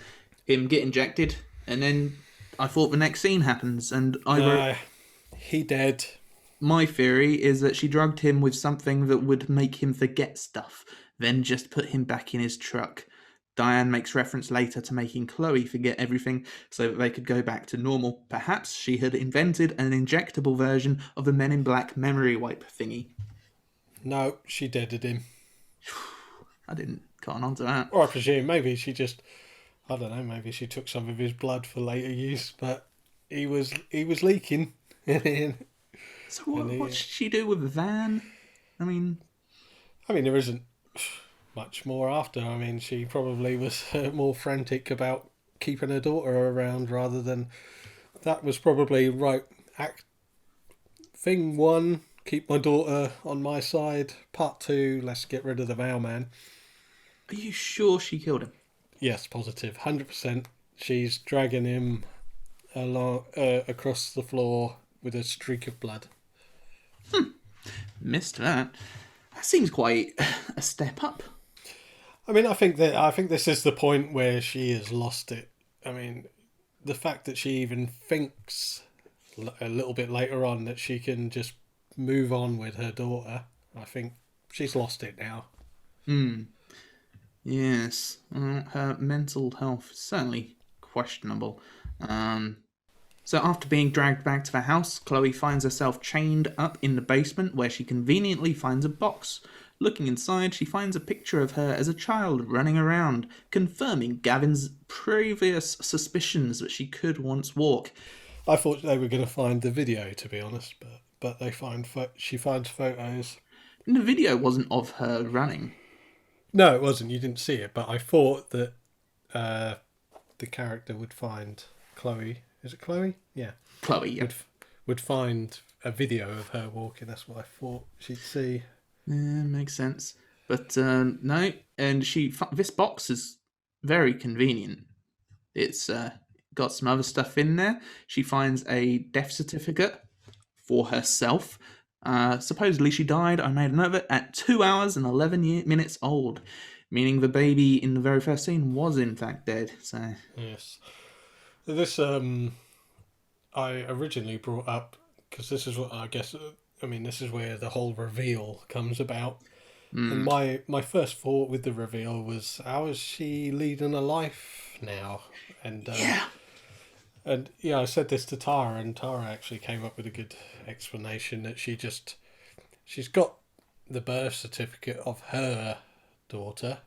him get injected. And then I thought the next scene happens, and I wrote... He dead. My theory is that she drugged him with something that would make him forget stuff, then just put him back in his truck. Diane makes reference later to making Chloe forget everything so that they could go back to normal. Perhaps she had invented an injectable version of the Men in Black memory wipe thingy. No, she deaded him. I didn't cotton on to that. Or I presume maybe she just... I don't know, maybe she took some of his blood for later use, but he was leaking. So what should she do with the van? I mean, there isn't much more after. I mean, she probably was more frantic about keeping her daughter around rather than... That was probably right. Thing 1, keep my daughter on my side. Part 2, let's get rid of the mailman. Are you sure she killed him? Yes, positive, 100%. She's dragging him along across the floor with a streak of blood. Missed that. That seems quite a step up. I mean, I think this is the point where she has lost it. I mean, the fact that she even thinks a little bit later on that she can just move on with her daughter, I think she's lost it now. Yes, her mental health is certainly questionable. So after being dragged back to the house, Chloe finds herself chained up in the basement where she conveniently finds a box. Looking inside, she finds a picture of her as a child running around, confirming Gavin's previous suspicions that she could once walk. I thought they were going to find the video, to be honest, but she finds photos. And the video wasn't of her running. No, it wasn't. You didn't see it, but I thought that the character would find Chloe. Is it Chloe? Yeah. Chloe, yeah. Would find a video of her walking. That's what I thought she'd see. Yeah, makes sense. But no, and this box is very convenient. It's got some other stuff in there. She finds a death certificate for herself. Supposedly she died, I made a note of it, at 2 hours and 11 minutes old, meaning the baby in the very first scene was in fact dead. So yes, this I originally brought up because this is what I guess. This is where the whole reveal comes about. And my first thought with the reveal was, how is she leading a life now? And And yeah, I said this to Tara, and Tara actually came up with a good explanation that she's got the birth certificate of her daughter,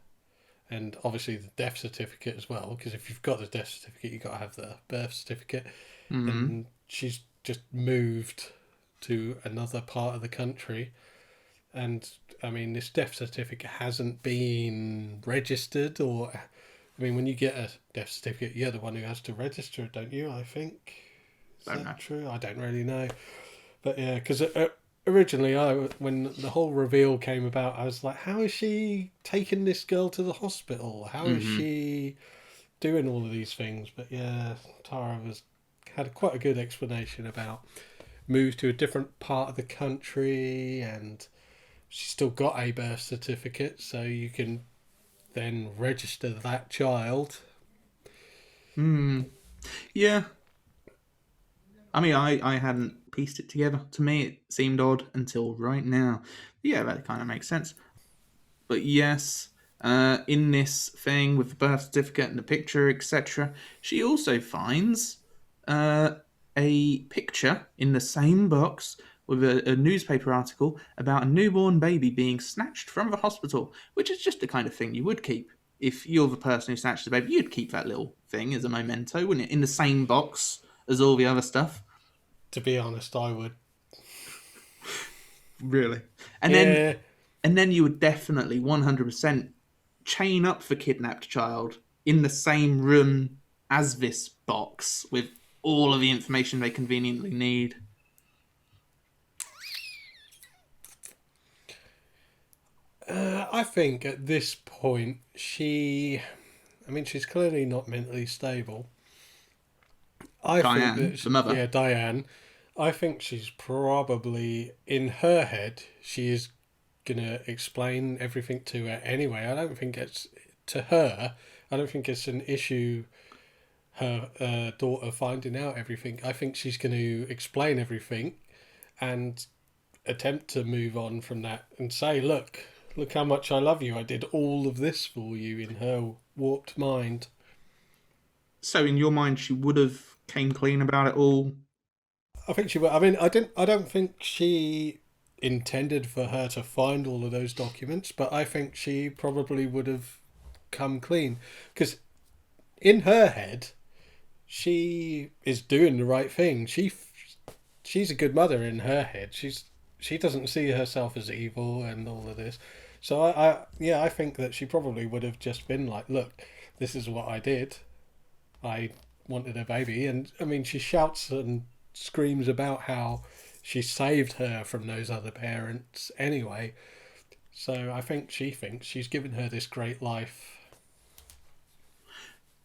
and obviously the death certificate as well, because if you've got the death certificate, you've got to have the birth certificate. And she's just moved to another part of the country, and this death certificate hasn't been registered, or when you get a death certificate, you're the one who has to register it, don't you? I think. Don't know. True? I don't really know. But yeah, because originally, when the whole reveal came about, I was like, how is she taking this girl to the hospital? How is she doing all of these things? But yeah, Tara had quite a good explanation about moved to a different part of the country, and she's still got a birth certificate, so you can then register that child. Yeah. I mean, I hadn't pieced it together. To me, it seemed odd until right now. Yeah, that kind of makes sense. But yes, in this thing with the birth certificate and the picture, etc., she also finds a picture in the same box with a newspaper article about a newborn baby being snatched from the hospital, which is just the kind of thing you would keep. If you're the person who snatched the baby, you'd keep that little thing as a memento, wouldn't it? In the same box as all the other stuff. To be honest, I would. Really? And then you would definitely 100% chain up the kidnapped child in the same room as this box with all of the information they conveniently need. I think at this point, she's clearly not mentally stable. Diane, the mother. Yeah, Diane. I think she's probably, in her head, she is going to explain everything to her anyway. I don't think it's, to her, I don't think it's an issue, her daughter finding out everything. I think she's going to explain everything and attempt to move on from that and say, look how much I love you. I did all of this for you, in her warped mind. So in your mind, she would have came clean about it all? I think she would. I mean, I don't think she intended for her to find all of those documents, but I think she probably would have come clean. Because in her head, she is doing the right thing. She's a good mother in her head. She doesn't see herself as evil and all of this. So I think that she probably would have just been like, look, this is what I did. I wanted a baby. And I mean, she shouts and screams about how she saved her from those other parents anyway. So I think she thinks she's given her this great life.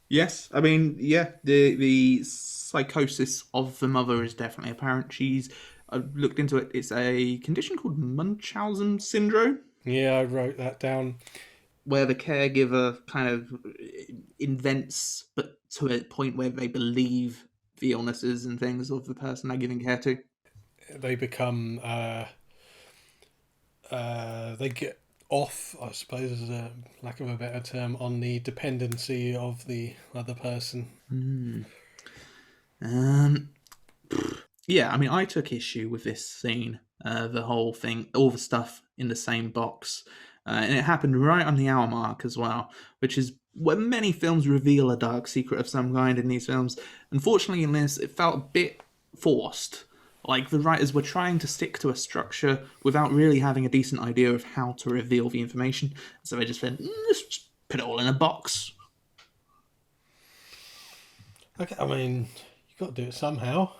Yes, I mean, yeah, the psychosis of the mother is definitely apparent. I've looked into it. It's a condition called Munchausen syndrome. Yeah, I wrote that down. Where the caregiver kind of invents, but to a point where they believe the illnesses and things of the person they're giving care to. They become, they get off, I suppose, is a lack of a better term, on the dependency of the other person. Yeah, I mean, I took issue with this scene, the whole thing, all the stuff in the same box. And it happened right on the hour mark as well, which is when many films reveal a dark secret of some kind in these films. Unfortunately, in this, it felt a bit forced. Like the writers were trying to stick to a structure without really having a decent idea of how to reveal the information. So they just went, let's just put it all in a box. Okay, I mean, you've got to do it somehow.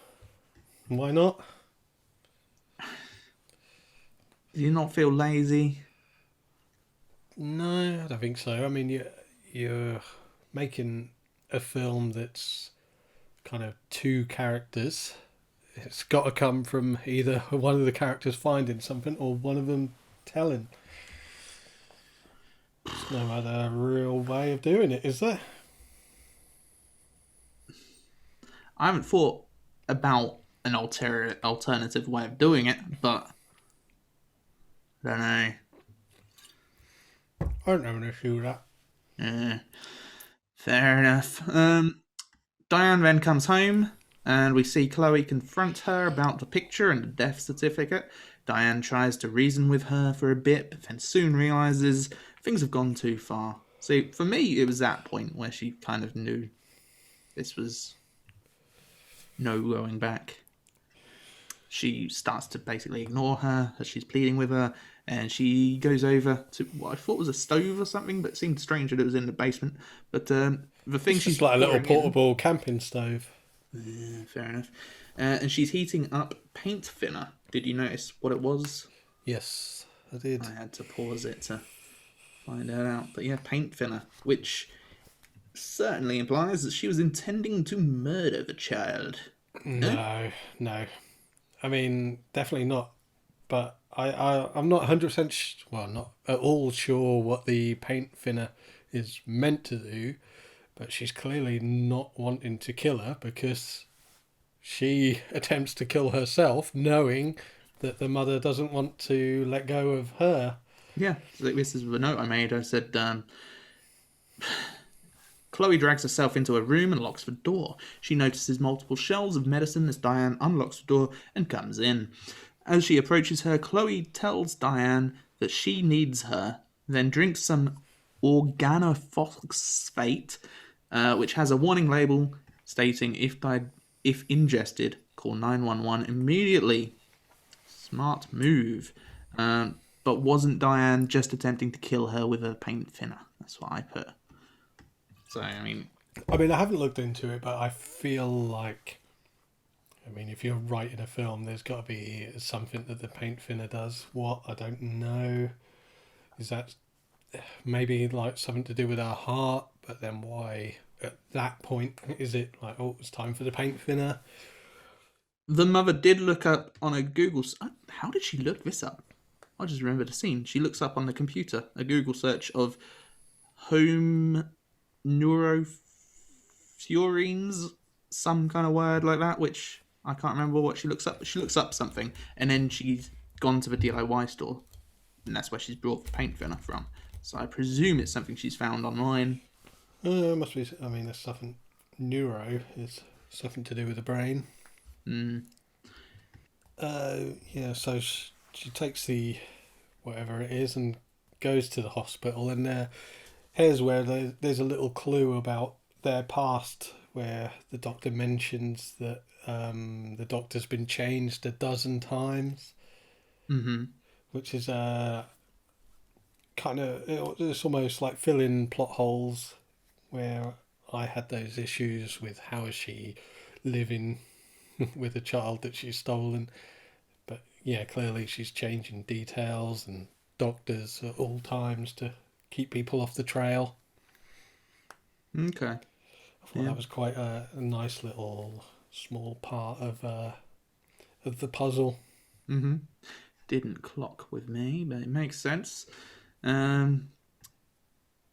Why not? Do you not feel lazy? No, I don't think so. I mean, you're making a film that's kind of two characters. It's got to come from either one of the characters finding something or one of them telling. There's no other real way of doing it, is there? I haven't thought about an alternative way of doing it, but I don't know. I don't have an issue with that. Yeah, fair enough. Diane then comes home, and we see Chloe confront her about the picture and the death certificate. Diane tries to reason with her for a bit, but then soon realises things have gone too far. So for me, it was that point where she kind of knew this was no going back. She starts to basically ignore her as she's pleading with her, and she goes over to what I thought was a stove or something, but it seemed strange that it was in the basement. But the thing It's she's just like a little pouring in- portable camping stove. Yeah, fair enough. and she's heating up paint thinner. Did you notice what it was? Yes, I did. I had to pause it to find it out. But yeah, paint thinner, which certainly implies that she was intending to murder the child. No. I mean, definitely not. But I'm not 100%, well, not at all sure what the paint thinner is meant to do. But she's clearly not wanting to kill her because she attempts to kill herself knowing that the mother doesn't want to let go of her. Yeah, so this is the note I made. I said, Chloe drags herself into a room and locks the door. She notices multiple shelves of medicine as Diane unlocks the door and comes in. As she approaches her, Chloe tells Diane that she needs her, then drinks some organophosphate, which has a warning label stating if ingested, call 911 immediately. Smart move. But wasn't Diane just attempting to kill her with a paint thinner? That's what I put. So, I mean, I haven't looked into it, but I feel like, if you're writing a film, there's got to be something that the paint thinner does. What? I don't know. Is that maybe like something to do with her heart? But then why at that point is it like, oh, it's time for the paint thinner? the mother did look up on a Google... How did she look this up? I just remember the scene. She looks up on the computer, a Google search of home neurofurenes, some kind of word like that, which I can't remember what she looks up, but she looks up something, and then she's gone to the DIY store, and that's where she's brought the paint thinner from. So I presume it's something she's found online. Must be. There's something. Neuro is something to do with the brain. Yeah. So she takes the whatever it is and goes to the hospital, and here's where there's a little clue about their past, where the doctor mentions that the doctor's been changed 12 times, which is it's almost like filling plot holes where I had those issues with how is she living with a child that she's stolen. But yeah, clearly she's changing details and doctors at all times to keep people off the trail. Okay. I thought that was quite a nice little small part of the puzzle. Didn't clock with me, but it makes sense.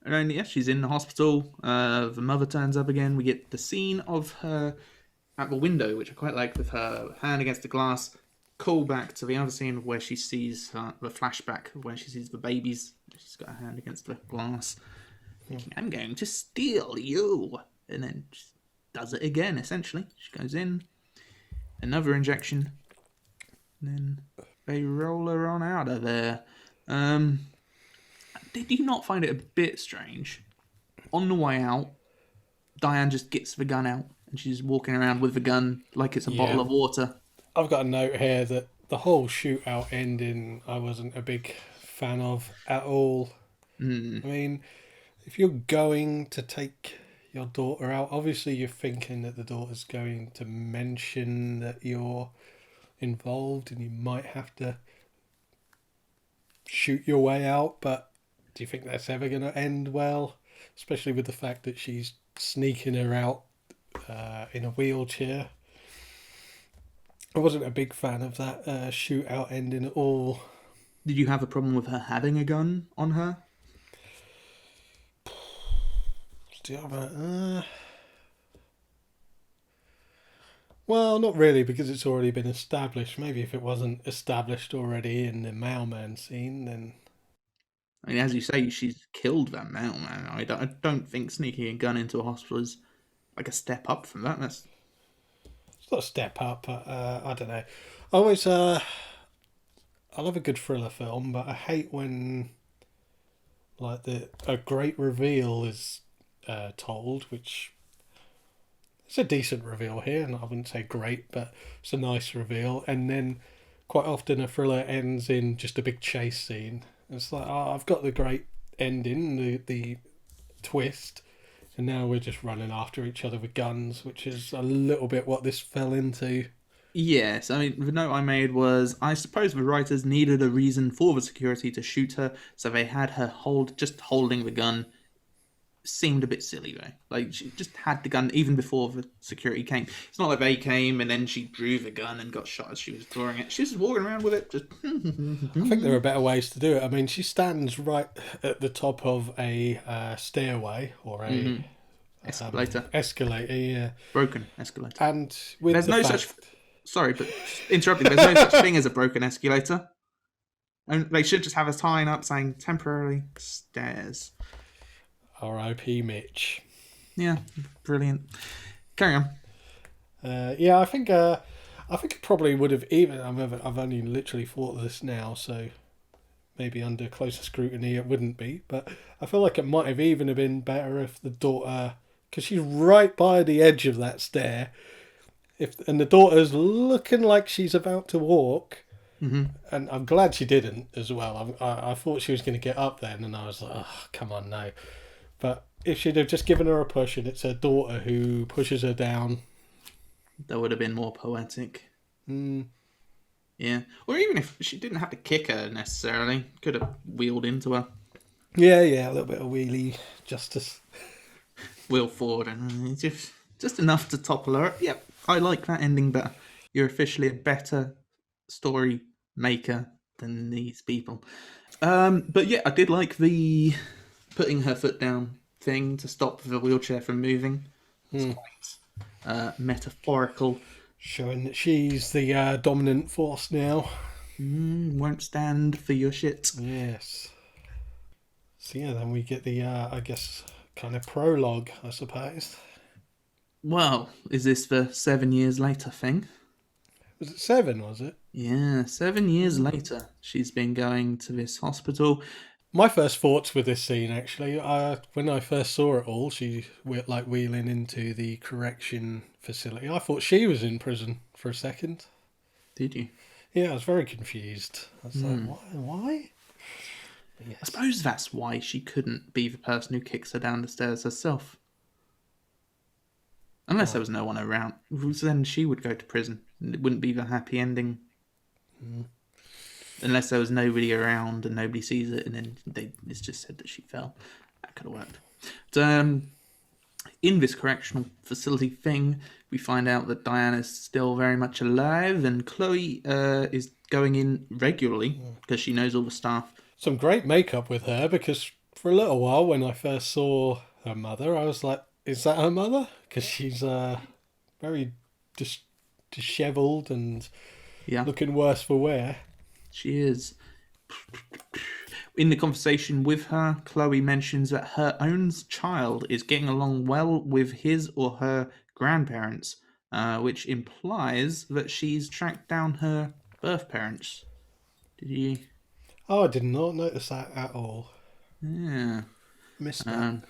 And then, yeah, she's in the hospital. The mother turns up again. We get the scene of her at the window, which I quite like, with her hand against the glass. Call back to the other scene where she sees the flashback, where she sees the babies. She's got her hand against the glass. I'm going to steal you. And then she does it again, essentially. She goes in. Another injection. And then they roll her on out of there. Did you not find it a bit strange? On the way out, Diane just gets the gun out and she's walking around with the gun like it's a bottle of water. I've got a note here that the whole shootout ending I wasn't a big fan of at all. If you're going to take your daughter out, obviously you're thinking that the daughter's going to mention that you're involved and you might have to shoot your way out, but do you think that's ever going to end well? Especially with the fact that she's sneaking her out in a wheelchair. I wasn't a big fan of that shootout ending at all. Did you have a problem with her having a gun on her? Well, not really, because it's already been established. Maybe if it wasn't established already in the mailman scene, then... I mean, as you say, she's killed that mailman. I don't think sneaking a gun into a hospital is like a step up from that. It's not a step up, but I don't know. I always... I love a good thriller film, but I hate when like a great reveal is told, which... It's a decent reveal here, and I wouldn't say great, but it's a nice reveal. And then quite often a thriller ends in just a big chase scene. It's like, I've got the great ending, the twist, and now we're just running after each other with guns, which is a little bit what this fell into. Yes, I mean, the note I made was, I suppose the writers needed a reason for the security to shoot her, so they had her holding the gun. Seemed a bit silly, though. Like, she just had the gun even before the security came. It's not like they came and then she drew the gun and got shot as she was drawing it. She was just walking around with it, just... I think there are better ways to do it. I mean, she stands right at the top of a stairway or a... Escalator. Escalator, yeah. Broken escalator. And with There's the no fact... such... Sorry, but interrupting. There's no such thing as a broken escalator. And they should just have a sign up saying temporary stairs. R.I.P. Mitch. Yeah, brilliant. Carry on. Yeah, I think it probably would have even... I've only literally thought of this now, so maybe under closer scrutiny it wouldn't be. But I feel like it might have even have been better if the daughter... Because she's right by the edge of that stair. And the daughter's looking like she's about to walk. Mm-hmm. And I'm glad she didn't as well. I thought she was going to get up then, and I was like, oh, come on, no. But if she'd have just given her a push and it's her daughter who pushes her down... That would have been more poetic. Mm. Yeah. Or even if she didn't have to kick her necessarily. Could have wheeled into her. Yeah, a little bit of wheelie justice. Wheel forward and just enough to topple her. Yep, I like that ending better. You're officially a better story maker than these people. But yeah, I did like the putting her foot down thing to stop the wheelchair from moving. It's quite metaphorical. Showing that she's the dominant force now. Won't stand for your shit. Yes. So yeah, then we get the, I guess, kind of prologue, I suppose. Well, is this the 7 years later thing? Was it 7, was it? Yeah, 7 years later, she's been going to this hospital. My first thoughts with this scene, actually, when I first saw it all, she went like wheeling into the correction facility. I thought she was in prison for a second. Did you? Yeah, I was very confused. I was like, why? Yes. I suppose that's why she couldn't be the person who kicks her down the stairs herself. Unless there was no one around. Then she would go to prison. And it wouldn't be the happy ending. Unless there was nobody around and nobody sees it, and then it's just said that she fell. That could have worked. But, in this correctional facility thing, we find out that Diana's still very much alive, and Chloe is going in regularly because she knows all the staff. Some great makeup with her, because for a little while when I first saw her mother, I was like, is that her mother? Because she's very dishevelled and looking worse for wear. She is. In the conversation with her, Chloe mentions that her own child is getting along well with his or her grandparents, which implies that she's tracked down her birth parents. Did you? Oh, I did not notice that at all. Yeah. Missed that.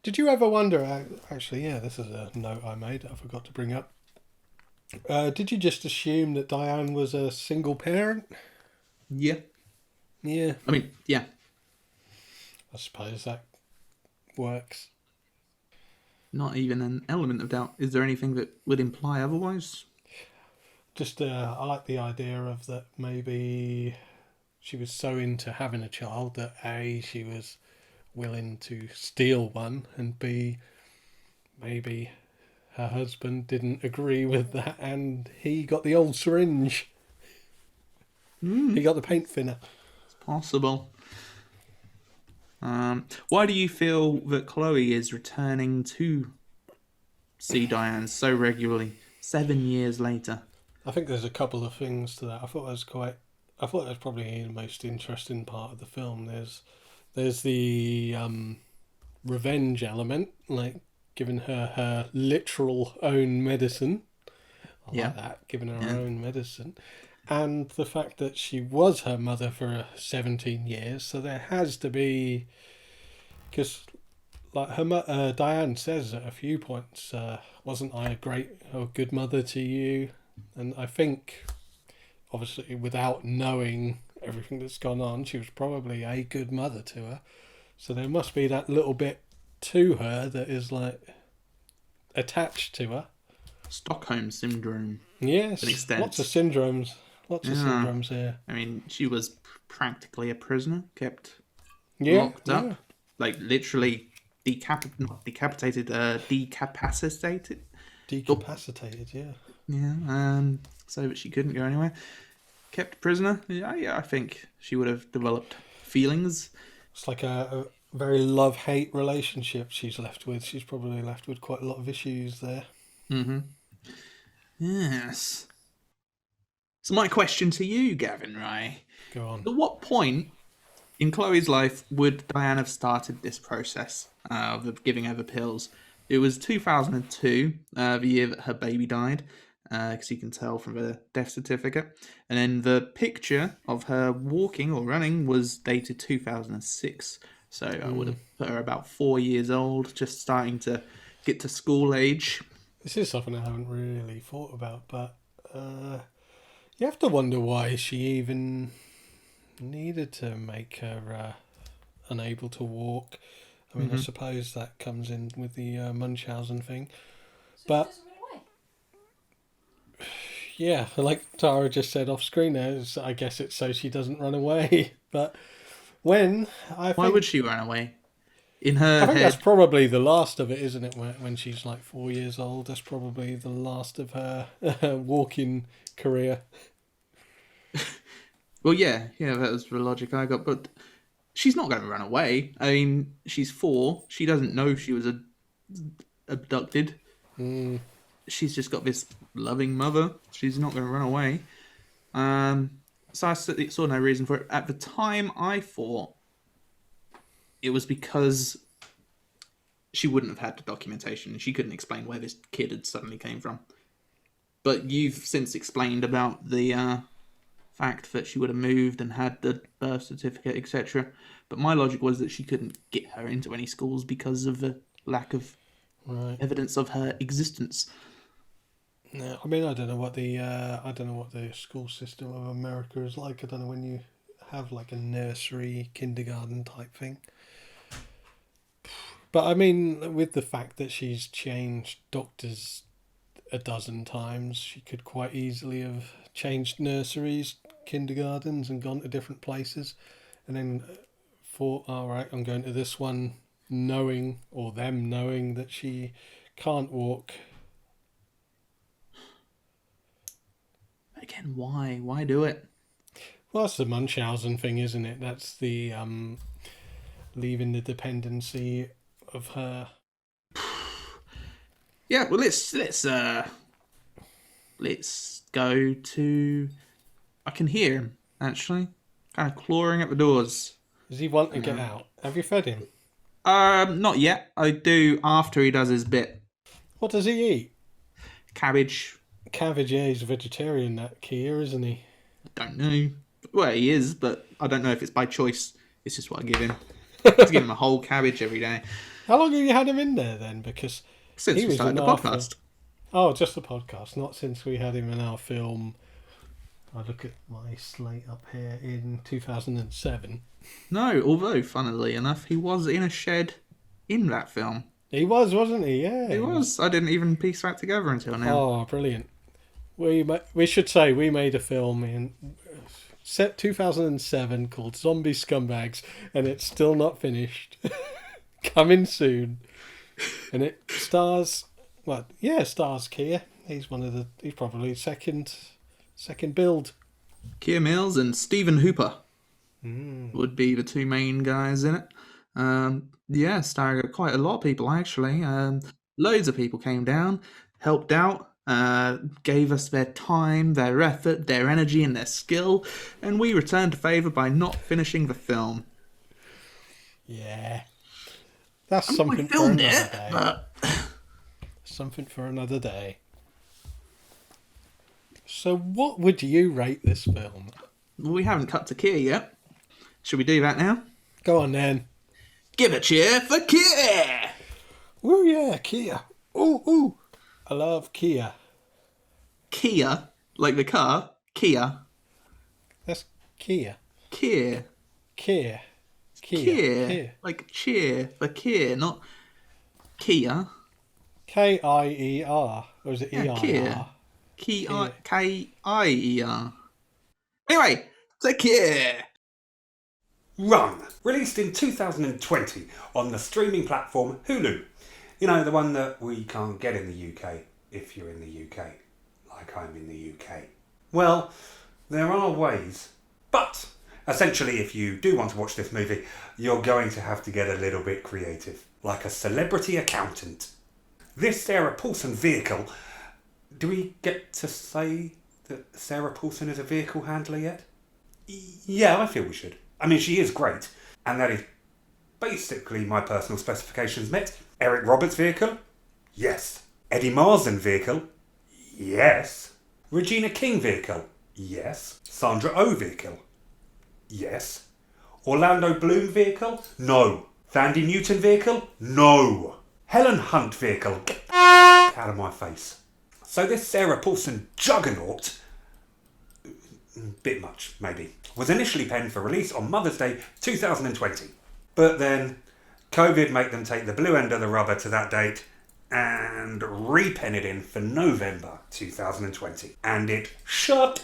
Did you ever wonder, actually, yeah, this is a note I made I forgot to bring up. Did you just assume that Diane was a single parent? Yeah. Yeah. I mean, yeah. I suppose that works. Not even an element of doubt. Is there anything that would imply otherwise? Just, I like the idea of that maybe she was so into having a child that A, she was willing to steal one, and B, maybe her husband didn't agree with that and he got the old syringe. He got the paint thinner. It's possible. Why do you feel that Chloe is returning to see Diane so regularly, 7 years later? I think there's a couple of things to that. I thought that was probably the most interesting part of the film. There's the revenge element, like giving her literal own medicine. I like that, giving her own medicine. And the fact that she was her mother for 17 years, so there has to be... Because like her Diane says at a few points, wasn't I a great or good mother to you? And I think, obviously, without knowing everything that's gone on, she was probably a good mother to her. So there must be that little bit to her that is like attached to her. Stockholm syndrome. Yes, To an extent. lots of syndromes. Lots of syndromes here. I mean, she was practically a prisoner, kept Locked up, like literally decapitated, decapacitated. Decapacitated, yeah. Yeah, so that she couldn't go anywhere. Kept prisoner. Yeah, I think she would have developed feelings. It's like a very love-hate relationship she's left with. She's probably left with quite a lot of issues there. Mm-hmm. Yes. So my question to you, Gavin, right? Go on. At what point in Chloe's life would Diane have started this process of giving her the pills? It was 2002, the year that her baby died, because you can tell from the death certificate. And then the picture of her walking or running was dated 2006. So I would have put her about 4 years old, just starting to get to school age. This is something I haven't really thought about, but you have to wonder why she even needed to make her unable to walk. I mean, I suppose that comes in with the Munchausen thing. But yeah, like Tara just said off screen there, I guess it's so she doesn't run away. But why would she run away? In her I think head, that's probably the last of it, isn't it? When she's like 4 years old, that's probably the last of her walking career. well, yeah, that was the logic I got. But she's not going to run away. I mean, she's 4. She doesn't know she was abducted. She's just got this loving mother. She's not going to run away. So I saw no reason for it. At the time, I thought it was because she wouldn't have had the documentation and she couldn't explain where this kid had suddenly came from. But you've since explained about the fact that she would have moved and had the birth certificate, etc. But my logic was that she couldn't get her into any schools because of the lack of evidence of her existence. No, I mean, I don't know what the school system of America is like. I don't know when you have like a nursery, kindergarten type thing. But I mean, with the fact that she's changed doctors a dozen times, she could quite easily have changed nurseries, kindergartens, and gone to different places, and then thought, all right, I'm going to this one, knowing that she can't walk. Again, why? Why do it? Well, that's the Munchausen thing, isn't it? That's the leaving the dependency of her. Yeah, well, let's go to. I can hear him actually, kind of clawing at the doors. Does he want to get out? Have you fed him? Not yet. I do after he does his bit. What does he eat? Cabbage. Cabbage, yeah, he's a vegetarian, that Keir, isn't he? I don't know. Well, he is, but I don't know if it's by choice. It's just what I give him. I just give him a whole cabbage every day. How long have you had him in there then? Because since we started the podcast. Oh, just the podcast, not since we had him in our film. I look at my slate up here in 2007. No, although, funnily enough, he was in a shed in that film. He was, wasn't he? Yeah. He was. I didn't even piece that together until now. Oh, brilliant. We should say we made a film in 2007 called Zombie Scumbags, and it's still not finished. Coming soon. And it stars Keir. He's probably second build. Keir Mills and Stephen Hooper would be the two main guys in it. Starring quite a lot of people actually. Loads of people came down, helped out, gave us their time, their effort, their energy and their skill, and we returned a favour by not finishing the film. Yeah. That's something for another day. But... something for another day. So what would you rate this film? Well, we haven't cut to Keir yet. Should we do that now? Go on then. Give a cheer for Keir! Ooh yeah, Keir. Ooh. I love Keir. Kia? Like the car? Kia? That's Keir. Keir. Keir. Keir. Like cheer for Keir, not Kia. K-I-E-R. Or is it Yeah, E-I-R? K-I-E-R. Anyway, so Keir. Run, released in 2020 on the streaming platform Hulu. You know, the one that we can't get in the UK if you're in the UK, like I'm in the UK. Well, there are ways, but essentially if you do want to watch this movie, you're going to have to get a little bit creative, like a celebrity accountant. This Sarah Paulson vehicle, do we get to say that Sarah Paulson is a vehicle handler yet? Yeah, I feel we should. I mean, she is great, and that is basically my personal specifications met. Eric Roberts' vehicle? Yes. Eddie Marsan vehicle? Yes. Regina King vehicle? Yes. Sandra Oh vehicle? Yes. Orlando Bloom vehicle? No. Thandie Newton vehicle? No. Helen Hunt vehicle? Get out of my face. So this Sarah Paulson juggernaut, bit much maybe, was initially penned for release on Mother's Day 2020. But then COVID made them take the blue end of the rubber to that date and repen it in for November 2020. And it shot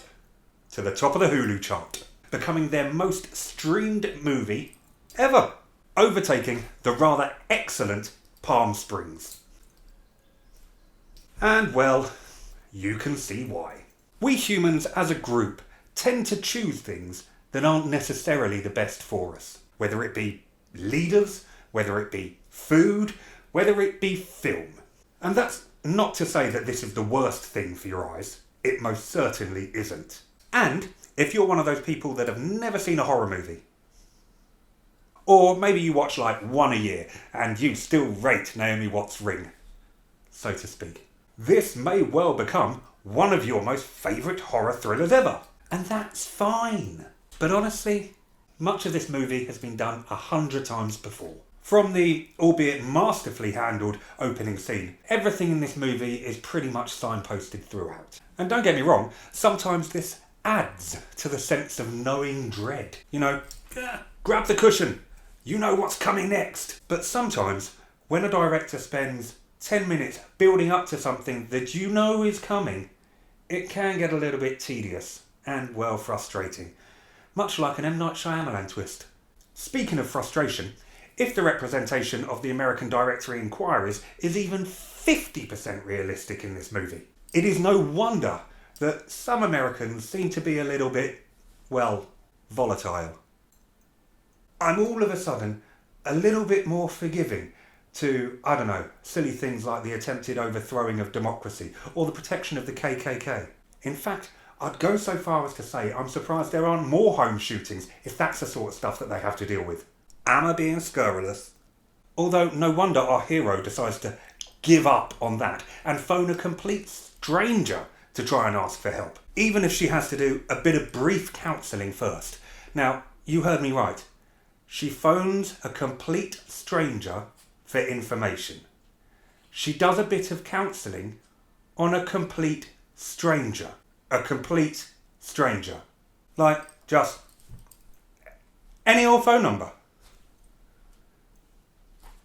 to the top of the Hulu chart, becoming their most streamed movie ever, overtaking the rather excellent Palm Springs. And well, you can see why. We humans as a group tend to choose things that aren't necessarily the best for us, whether it be leaders, whether it be food, whether it be film. And that's not to say that this is the worst thing for your eyes. It most certainly isn't. And if you're one of those people that have never seen a horror movie, or maybe you watch like one a year and you still rate Naomi Watts' Ring, so to speak, this may well become one of your most favourite horror thrillers ever. And that's fine. But honestly, much of this movie has been done 100 times before. From the, albeit masterfully handled, opening scene, everything in this movie is pretty much signposted throughout. And don't get me wrong, sometimes this adds to the sense of knowing dread. You know, grab the cushion, you know what's coming next. But sometimes, when a director spends 10 minutes building up to something that you know is coming, it can get a little bit tedious and, well, frustrating. Much like an M. Night Shyamalan twist. Speaking of frustration, if the representation of the American directory inquiries is even 50% realistic in this movie, it is no wonder that some Americans seem to be a little bit, well, volatile. I'm all of a sudden a little bit more forgiving to, I don't know, silly things like the attempted overthrowing of democracy or the protection of the KKK. In fact, I'd go so far as to say I'm surprised there aren't more home shootings if that's the sort of stuff that they have to deal with. Am I being scurrilous? Although no wonder our hero decides to give up on that and phone a complete stranger to try and ask for help, even if she has to do a bit of brief counselling first. Now, you heard me right. She phones a complete stranger for information. She does a bit of counselling on a complete stranger. A complete stranger. Like, just any old phone number.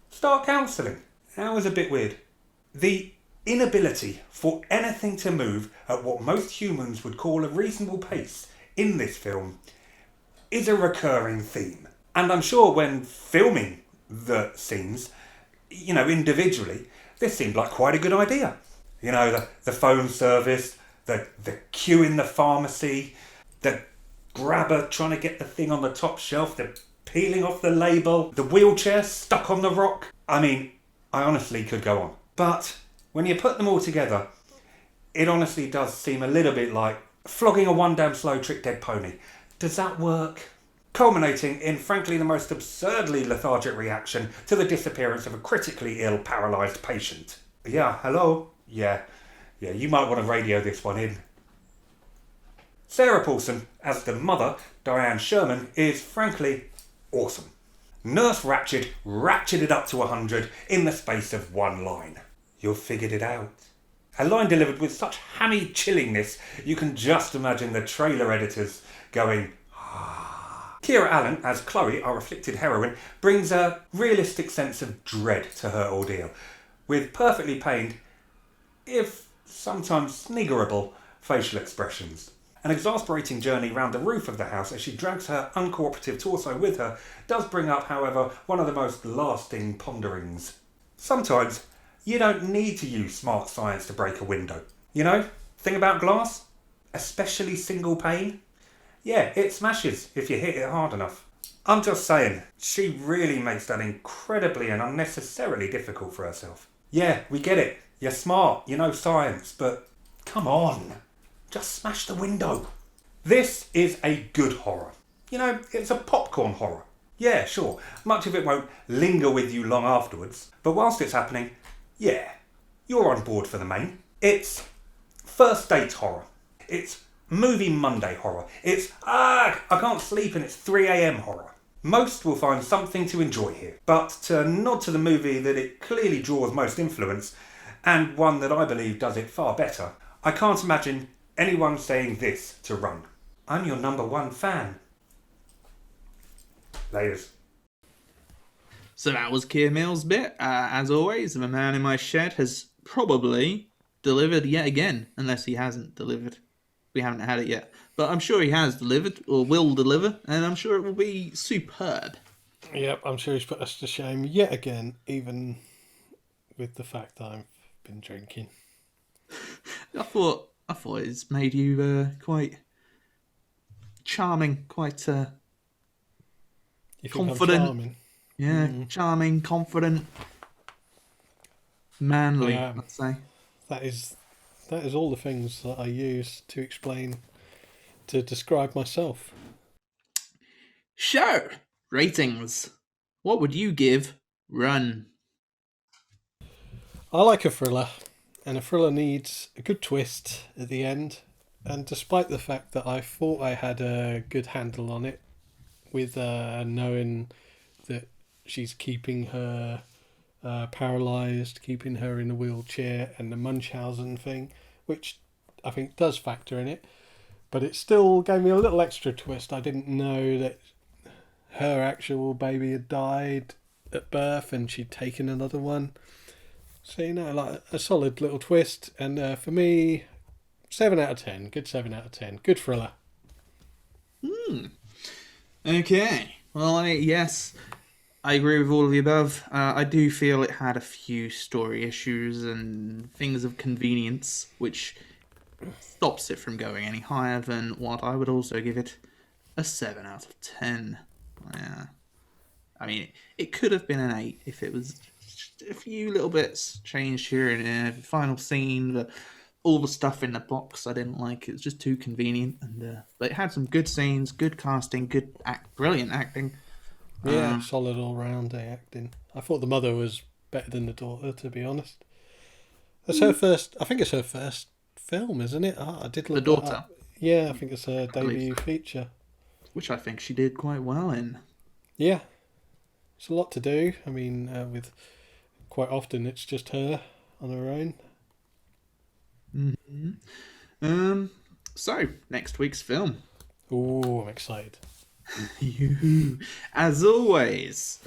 Start counselling. That was a bit weird. The inability for anything to move at what most humans would call a reasonable pace in this film is a recurring theme. And I'm sure when filming the scenes, you know, individually, this seemed like quite a good idea. You know, the phone service, the queue in the pharmacy, the grabber trying to get the thing on the top shelf, the peeling off the label, the wheelchair stuck on the rock. I mean, I honestly could go on. But when you put them all together, it honestly does seem a little bit like flogging a one damn slow trick dead pony. Does that work? Culminating in, frankly, the most absurdly lethargic reaction to the disappearance of a critically ill, paralysed patient. Yeah, hello? Yeah, you might want to radio this one in. Sarah Paulson, as the mother, Diane Sherman, is frankly awesome. Nurse Ratched ratcheted up to 100 in the space of one line. You've figured it out. A line delivered with such hammy chillingness, you can just imagine the trailer editors going, ah. Kira Allen, as Chloe, our afflicted heroine, brings a realistic sense of dread to her ordeal, with perfectly pained, if sometimes sniggerable, facial expressions. An exasperating journey round the roof of the house as she drags her uncooperative torso with her does bring up, however, one of the most lasting ponderings. Sometimes you don't need to use smart science to break a window. You know, thing about glass, especially single pane, yeah, it smashes if you hit it hard enough. I'm just saying, she really makes that incredibly and unnecessarily difficult for herself. Yeah, we get it. You're smart, you know science, but come on, just smash the window. This is a good horror. You know, it's a popcorn horror. Yeah, sure, much of it won't linger with you long afterwards, but whilst it's happening, yeah, you're on board for the main. It's first date horror. It's movie Monday horror. It's, I can't sleep and it's 3 a.m. horror. Most will find something to enjoy here, but to nod to the movie that it clearly draws most influence, and one that I believe does it far better, I can't imagine anyone saying this to Run. I'm your #1 fan. Layers. So that was Keir Mills' bit. As always, the man in my shed has probably delivered yet again, unless he hasn't delivered. We haven't had it yet. But I'm sure he has delivered, or will deliver, and I'm sure it will be superb. Yep, I'm sure he's put us to shame yet again, even with the fact that I've been drinking. I thought it's made you quite charming, quite You think confident. I'm charming? Yeah, charming, confident, manly, Yeah. I'd say. That is all the things that I use to describe myself. So, ratings. What would you give Run? I like a thriller, and a thriller needs a good twist at the end. And despite the fact that I thought I had a good handle on it, with knowing that she's keeping her paralysed, keeping her in a wheelchair, and the Munchausen thing, which I think does factor in it, but it still gave me a little extra twist. I didn't know that her actual baby had died at birth and she'd taken another one. So, you know, like a solid little twist. And for me, 7 out of 10. Good 7 out of 10. Good thriller. Okay. Well, yes, I agree with all of the above. I do feel it had a few story issues and things of convenience, which stops it from going any higher than what I would also give it a 7 out of 10. Yeah. I mean, it could have been an 8 if it was just a few little bits changed here and there. The final scene, all the stuff in the box I didn't like. It was just too convenient. But it had some good scenes, good casting, brilliant acting. Yeah, solid all round acting. I thought the mother was better than the daughter, to be honest. That's her first. I think it's her first film, isn't it? I did look. The daughter. That up. Yeah, I think it's her believe debut so. feature. Which I think she did quite well in. Yeah, it's a lot to do. I mean, with quite often it's just her on her own. So next week's film. Ooh, I'm excited. As always,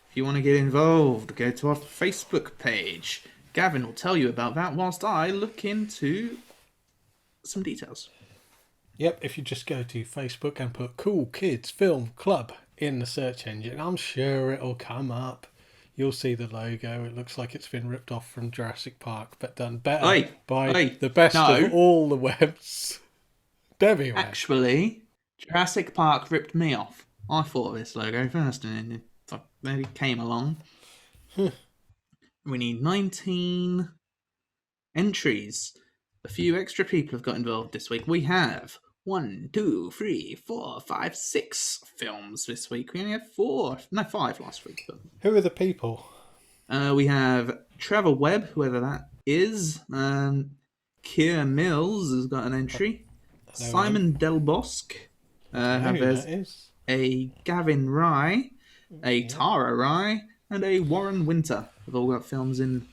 if you want to get involved, go to our Facebook page. Gavin will tell you about that whilst I look into some details. Yep, if you just go to Facebook and put Cool Kids Film Club in the search engine, I'm sure it'll come up. You'll see the logo. It looks like it's been ripped off from Jurassic Park, but done better by the best of all the webs. Debbie Webb. Actually, Jurassic Park ripped me off. I thought of this logo first and then it came along. We need 19 entries. A few extra people have got involved this week. We have 1, 2, 3, 4, 5, 6 films this week. We only had 5 last week. But Who are the people? we have Trevor Webb, whoever that is. Keir Mills has got an entry. Simon Del Bosque. There's a Gavin Rye, a Tara Rye, and a Warren Winter. They've all got films in.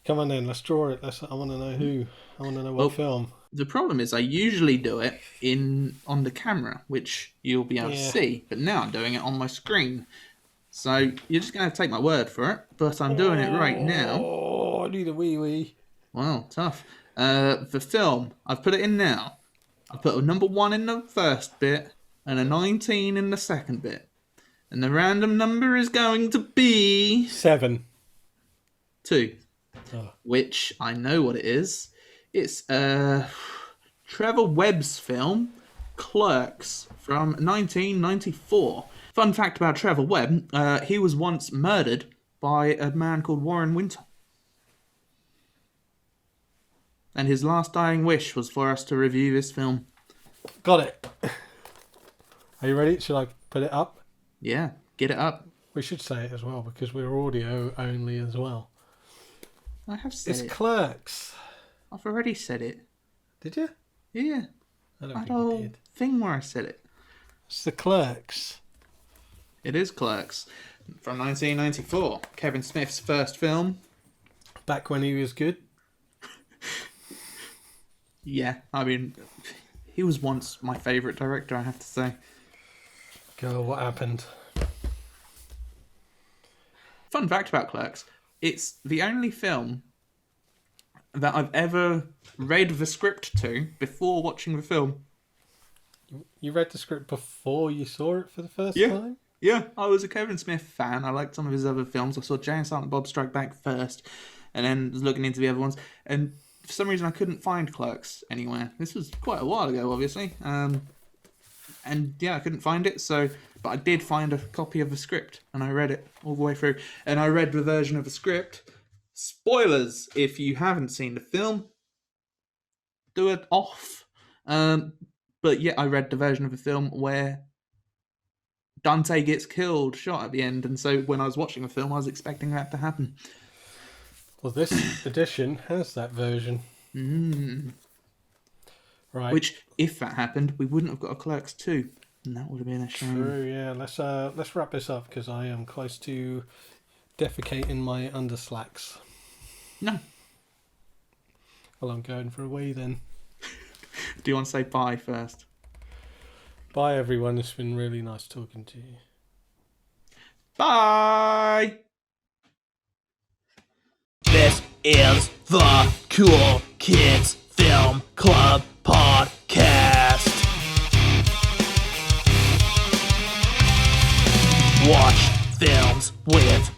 Come on then, let's draw it. I want to know who. I want to know what film. The problem is I usually do it on the camera, which you'll be able to see, but now I'm doing it on my screen. So you're just going to have to take my word for it, but I'm doing it right now. Oh, I need a wee. Well, tough. The film, I've put it in now. I put a number 1 in the first bit and a 19 in the second bit. And the random number is going to be 7. 2. Oh. Which I know what it is. It's Trevor Webb's film, Clerks, from 1994. Fun fact about Trevor Webb, he was once murdered by a man called Warren Winter. And his last dying wish was for us to review this film. Got it. Are you ready? Should I put it up? Yeah, get it up. We should say it as well because we're audio only as well. I have said It's it. Clerks. I've already said it. Did you? Yeah. I don't That think you whole did. thing where I said it. It's the Clerks. It is Clerks. From 1994. Kevin Smith's first film. Back when he was good. Yeah, I mean, he was once my favourite director, I have to say. Go, what happened? Fun fact about Clerks. It's the only film that I've ever read the script to before watching the film. You read the script before you saw it for the first Yeah. time? Yeah, I was a Kevin Smith fan. I liked some of his other films. I saw Jay and Silent Bob Strike Back first, and then was looking into the other ones. And for some reason, I couldn't find Clerks anywhere. This was quite a while ago, obviously. And yeah, I couldn't find it. But I did find a copy of the script, and I read it all the way through. And I read the version of the script. Spoilers if you haven't seen the film. Do it off. But yeah, I read the version of the film where Dante gets killed, shot at the end, and so when I was watching the film, I was expecting that to happen. Well, this edition has that version. Right. Which, if that happened, we wouldn't have got a Clerks 2, and that would have been a shame. True, yeah. Let's wrap this up because I am close to defecating my underslacks. No. Well, I'm going for a wee then. Do you want to say bye first? Bye, everyone. It's been really nice talking to you. Bye! This is the Cool Kids Film Club Podcast. Watch films with